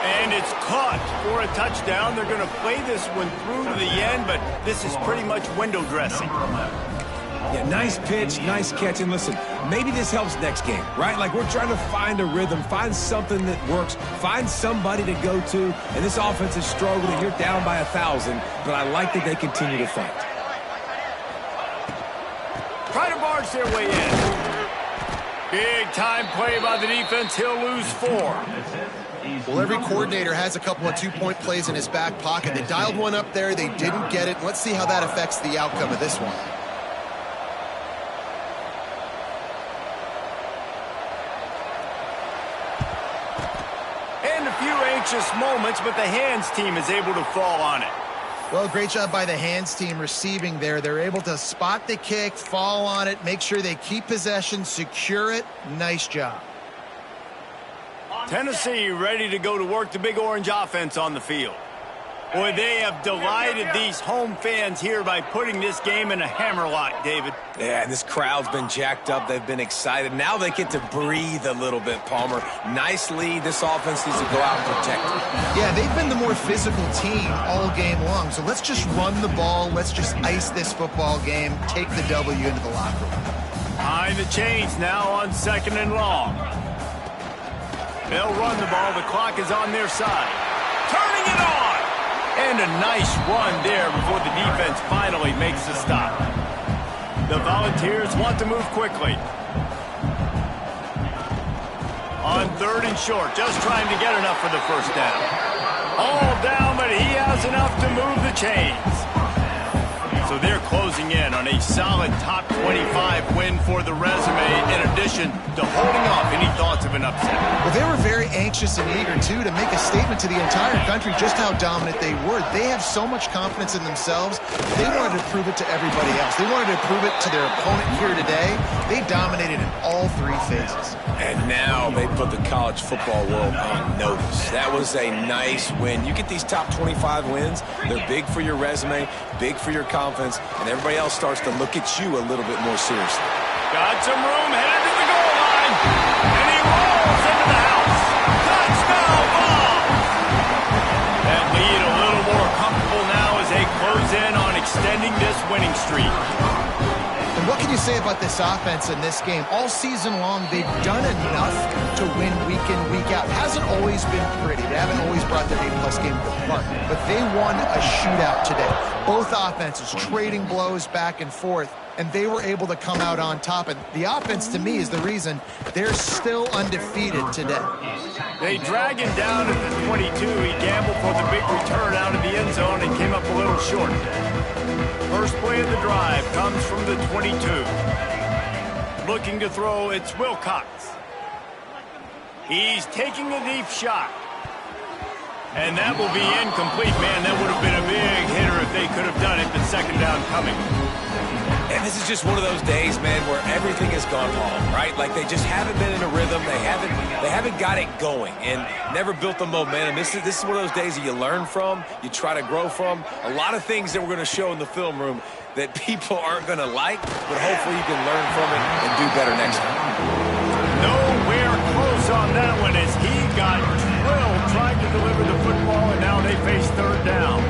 And it's caught for a touchdown. They're going to play this one through to the end, but this is pretty much window dressing. Yeah, nice pitch, nice catch. And listen, maybe this helps next game, right? Like we're trying to find a rhythm, find something that works, find somebody to go to. And this offense is struggling. You're down by 1,000, but I like that they continue to fight. Try to barge their way in. Big time play by the defense. He'll lose 4. Well, every coordinator has a couple of 2-point plays in his back pocket. They dialed one up there. They didn't get it. Let's see how that affects the outcome of this one. And a few anxious moments, but the hands team is able to fall on it. Well, great job by the hands team receiving there. They're able to spot the kick, fall on it, make sure they keep possession, secure it. Nice job. Tennessee ready to go to work the Big Orange offense on the field. Boy, they have delighted these home fans here by putting this game in a hammerlock, David. Yeah, and this crowd's been jacked up. They've been excited. Now they get to breathe a little bit, Palmer. Nice lead. This offense needs to go out and protect it. Yeah, they've been the more physical team all game long. So let's just run the ball. Let's just ice this football game. Take the W into the locker room. Behind the chains now on 2nd and long. They'll run the ball. The clock is on their side. Turning it on! And a nice run there before the defense finally makes the stop. The Volunteers want to move quickly. On 3rd and short, just trying to get enough for the first down. All down, but he has enough to move the chains. So they're closing in on a solid top 25 win for the resume, in addition to holding off any thoughts of an upset. Well, they were very anxious and eager, too, to make a statement to the entire country just how dominant they were. They have so much confidence in themselves. They wanted to prove it to everybody else. They wanted to prove it to their opponent here today. They dominated in all 3 phases. And now they put the college football world on notice. That was a nice win. You get these top 25 wins, they're big for your resume, big for your confidence, and everybody else starts to look at you a little bit more seriously. Got some room, headed to the goal line, and he rolls into the house. Touchdown ball! That lead a little more comfortable now as they close in on extending this winning streak. And what can you say about this offense in this game? All season long, they've done enough to win week in, week out. It hasn't always been pretty. They haven't always brought their A-plus game to the park. But they won a shootout today. Both offenses trading blows back and forth, and they were able to come out on top. And the offense, to me, is the reason they're still undefeated today. They drag him down at the 22. He gambled for the big return out of the end zone and came up a little short. First play of the drive comes from the 22. Looking to throw, it's Wilcox. He's taking a deep shot. And that will be incomplete. Man, that would have been a big hitter if they could have done it, but 2nd down coming. And this is just one of those days, man, where everything has gone wrong, right? Like they just haven't been in a rhythm. They haven't got it going and never built the momentum. This is one of those days that you learn from, you try to grow from. A lot of things that we're going to show in the film room that people aren't going to like, but hopefully you can learn from it and do better next time. Nowhere close on that one as he got drilled trying to deliver the football, and now they face 3rd down.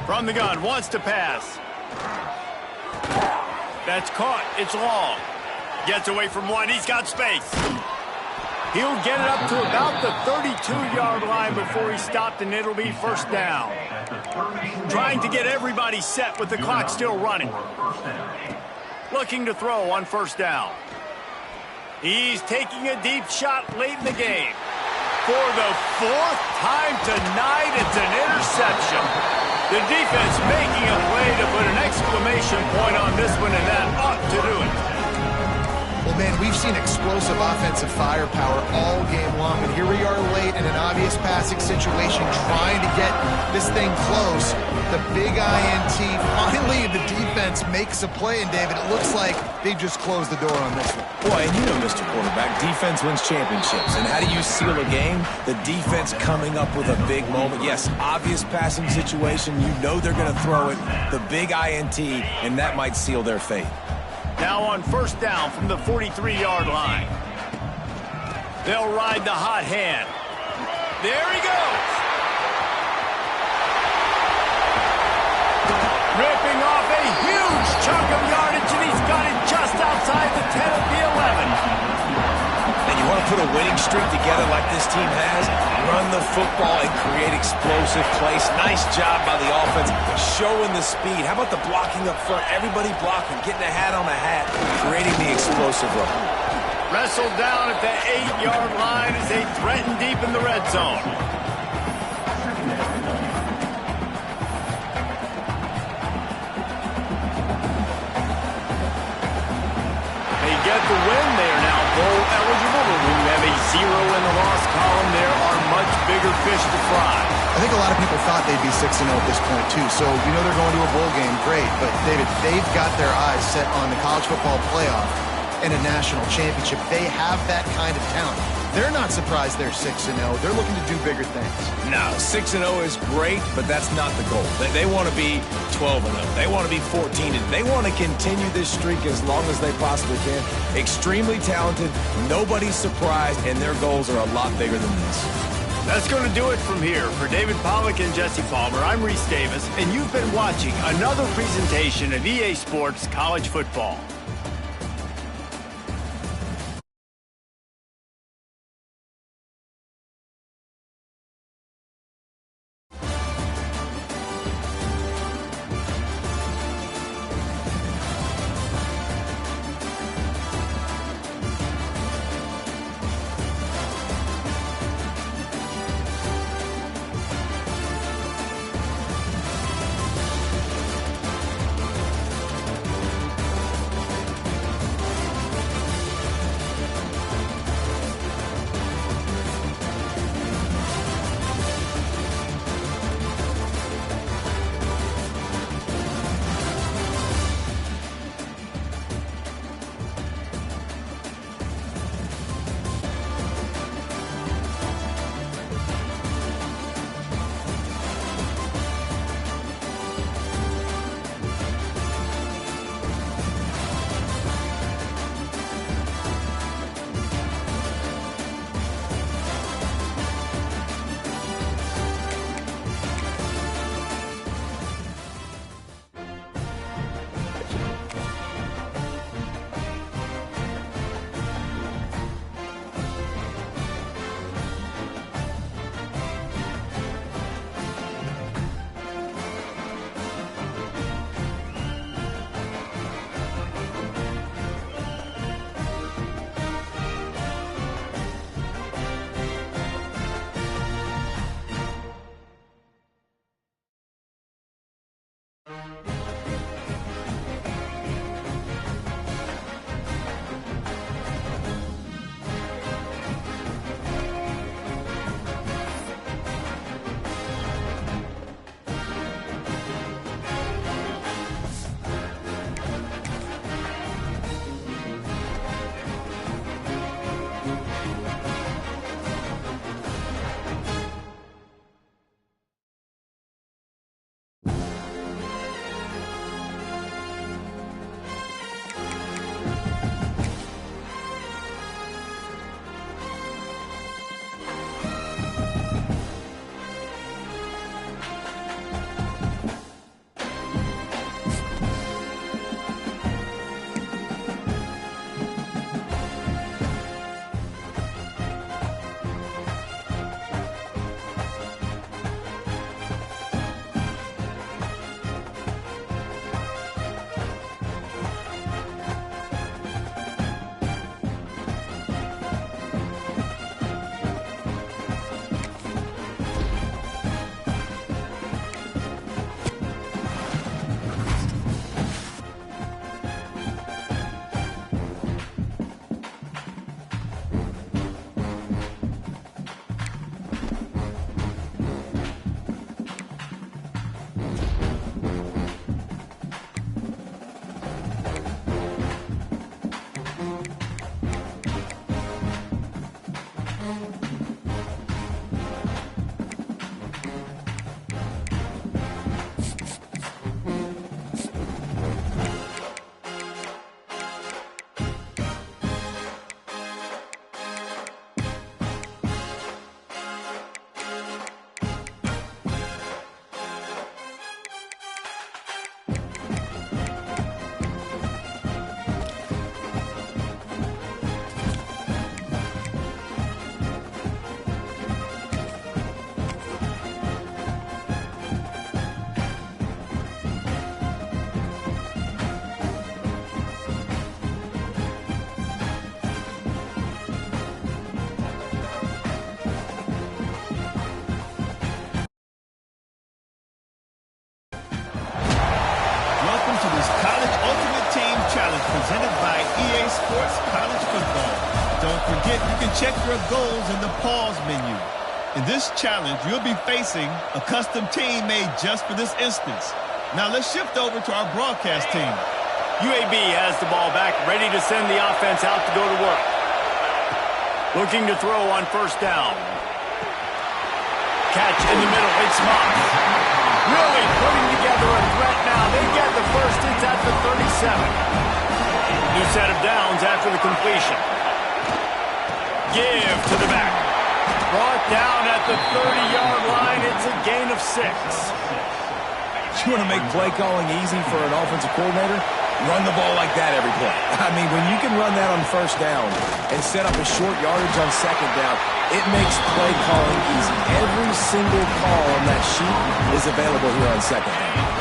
From the gun, wants to pass. That's caught. It's long. Gets away from one. He's got space. He'll get it up to about the 32-yard line before he stopped, and it'll be first down. Trying to get everybody set with the clock still running. Looking to throw on first down. He's taking a deep shot late in the game. For the fourth time tonight, it's an interception. The defense making a play to put an exclamation point on this one, and that ought to do it. Well, man, we've seen explosive offensive firepower all game long, and here we are late in an obvious passing situation trying to get this thing close. The big INT, finally the defense makes a play, and David, it looks like they just closed the door on this one. Boy, and you know, Mr. Quarterback, defense wins championships. And how do you seal a game? The defense coming up with a big moment. Yes, obvious passing situation. You know they're going to throw it. The big INT, and that might seal their fate. Now on first down from the 43-yard line. They'll ride the hot hand. There he goes. Ripping off a huge chunk of yardage, and he's got it just outside the 10 of the 11. And you want to put a winning streak together like this team has? Run the football and create explosive plays. Nice job by the offense, showing the speed. How about the blocking up front? Everybody blocking, getting a hat on a hat, creating the explosive run. Wrestled down at the 8-yard line as they threaten deep in the red zone. They get the win. They are now bowl eligible. When you have a 0 in the loss column, there are much bigger fish to fry. I think a lot of people thought they'd be 6-0 at this point, too. So, you know they're going to a bowl game, great. But, David, they've got their eyes set on the college football playoff and a national championship. They have that kind of talent. They're not surprised they're 6-0. They're looking to do bigger things. No, 6-0 is great, but that's not the goal. They want to be 12-0. They want to be 14-0. They want to continue this streak as long as they possibly can. Extremely talented, nobody's surprised, and their goals are a lot bigger than this. That's going to do it from here. For David Pollack and Jesse Palmer, I'm Reese Davis, and you've been watching another presentation of EA Sports College Football. Presented by EA Sports College Football. Don't forget, you can check your goals in the pause menu. In this challenge, you'll be facing a custom team made just for this instance. Now let's shift over to our broadcast team. UAB has the ball back, ready to send the offense out to go to work. Looking to throw on first down. Catch in the middle, it's Moss. Really putting together a threat now. They get the first hits at the 37. New set of downs after the completion. Give to the back. Brought down at the 30-yard line. It's a gain of 6. You want to make play calling easy for an offensive coordinator? Run the ball like that every play. I mean, when you can run that on first down and set up a short yardage on second down, it makes play calling easy. Every single call on that sheet is available here on second down.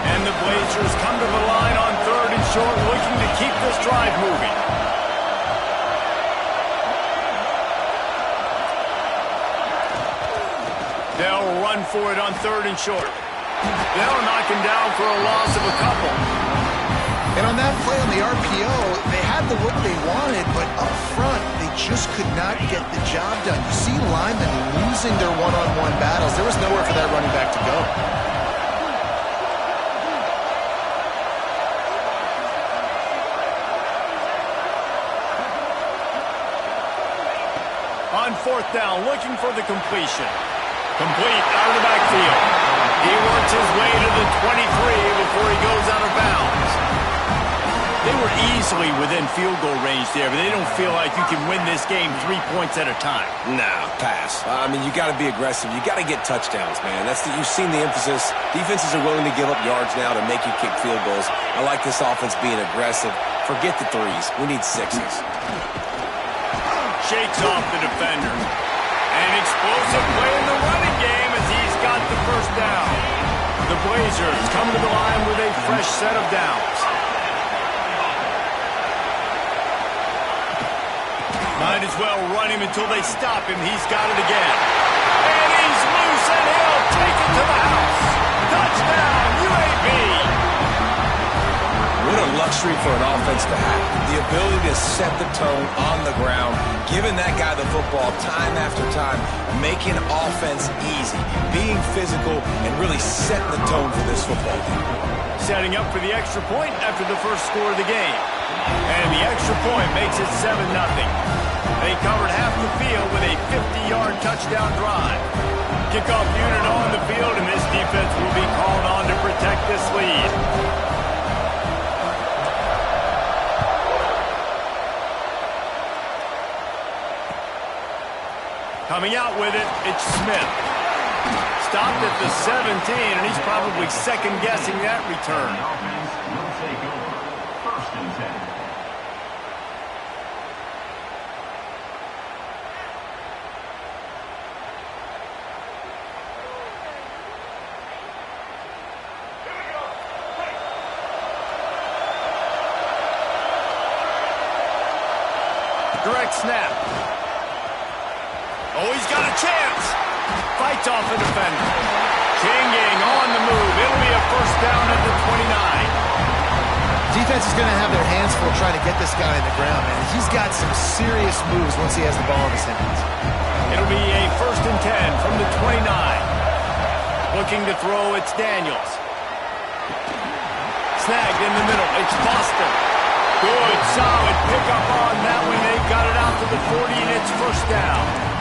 And the Blazers come to the line on third and short, looking to keep this drive moving. They'll run for it on third and short. They'll knock him down for a loss of a couple. And on that play on the RPO, they had the look they wanted, but up front, they just could not get the job done. You see linemen losing their one-on-one battles. There was nowhere for that running back to go. On fourth down, looking for the completion. Complete out of the backfield. He works his way to the 23 before he goes out of bounds. They were easily within field goal range there, but they don't feel like you can win this game 3 points at a time. Nah, pass. I mean, you got to be aggressive. You got to get touchdowns, man. You've seen the emphasis. Defenses are willing to give up yards now to make you kick field goals. I like this offense being aggressive. Forget the threes. We need sixes. Shakes off the defender. An explosive play in the running game as he's got the first down. The Blazers come to the line with a fresh set of downs. Might as well run him until they stop him. He's got it again. And he's loose, and he'll take it to the house. Touchdown, UAB. What a luxury for an offense to have. The ability to set the tone on the ground, giving that guy the football time after time, making offense easy, being physical, and really setting the tone for this football team. Setting up for the extra point after the first score of the game. And the extra point makes it 7-0. They covered half the field with a 50-yard touchdown drive. Kickoff unit on the field, and this defense will be called on to protect this lead. Coming out with it, it's Smith. Stopped at the 17, and he's probably second-guessing that return. First and 10. Direct snap. Oh, he's got a chance. Fights off a defender. Changing on the move. It'll be a first down at the 29. Defense is going to have their hands full trying to get this guy in the ground, man. He's got some serious moves once he has the ball in his hands. It'll be a first and 10 from the 29. Looking to throw, it's Daniels. Snagged in the middle. It's Foster. Good, solid pickup on that one. They got it out to the 40, and it's first down.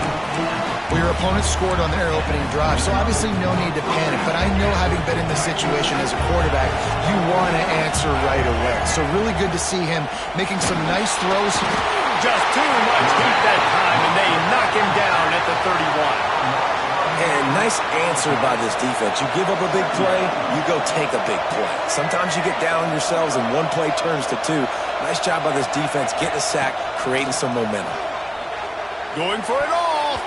Well, your opponent scored on their opening drive, so obviously no need to panic. But I know, having been in this situation as a quarterback, you want to answer right away. So really good to see him making some nice throws. Just too much heat that time, and they knock him down at the 31. And nice answer by this defense. You give up a big play, you go take a big play. Sometimes you get down on yourselves and one play turns to two. Nice job by this defense getting a sack, creating some momentum. Going for it all.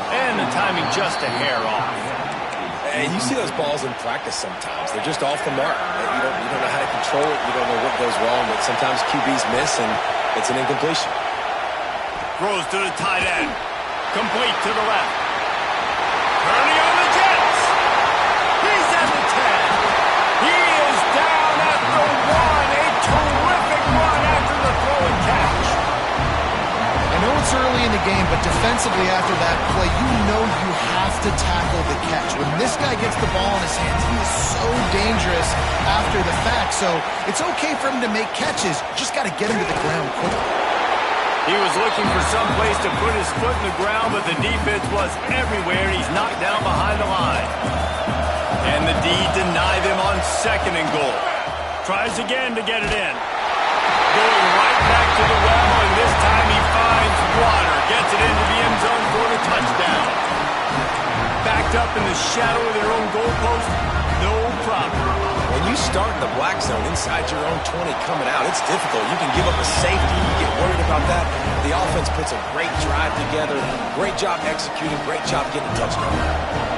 And the timing just a hair off. And you see those balls in practice sometimes. They're just off the mark. You don't know how to control it. You don't know what goes wrong, but sometimes QBs miss, and it's an incompletion. Throws to the tight end. Complete to the left. Turning on the Jets. He's at the 10. He is down at the 1. A terrific run after the throw and catch. I know it's early in the game, but defensively after that play, you know you have to tackle the catch. When this guy gets the ball in his hands, he is so dangerous after the fact. So it's okay for him to make catches. Just got to get him to the ground quickly. He was looking for some place to put his foot in the ground, but the defense was everywhere. He's knocked down behind the line. And the D denied him on 2nd and goal. Tries again to get it in. Going right back to the well, and this time he finds water. Gets it into the end zone for the touchdown. Backed up in the shadow of their own goalpost, no problem. When you start in the black zone inside your own 20 coming out, it's difficult. You can give up a safety. You get worried about that. The offense puts a great drive together. Great job executing. Great job getting a touchdown.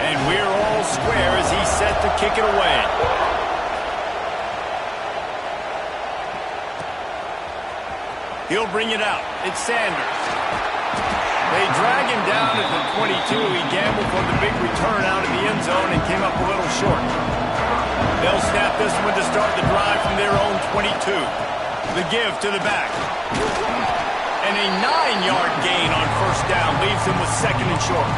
And we're all square as he's set to kick it away. He'll bring it out. It's Sanders. They drag him down at the 22. He gambled for the big return out of the end zone and came up a little short. They'll snap this one to start the drive from their own 22. The give to the back. And a 9-yard gain on 1st down leaves them with 2nd and short.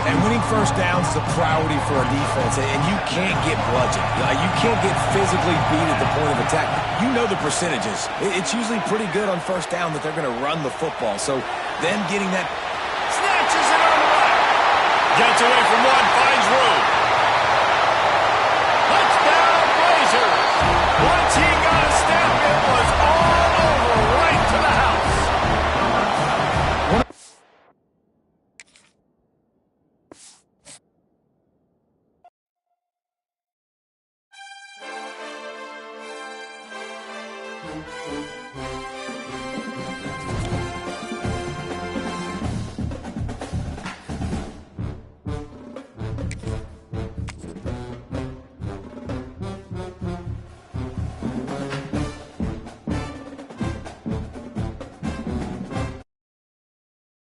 And winning 1st downs is a priority for a defense, and you can't get bludgeoned. You can't get physically beat at the point of attack. You know the percentages. It's usually pretty good on 1st down that they're going to run the football. So then getting that... Snatches it on the right. Gets away from one, finds room. Touchdown Blazers. Once he got a step, it was all over right to the house.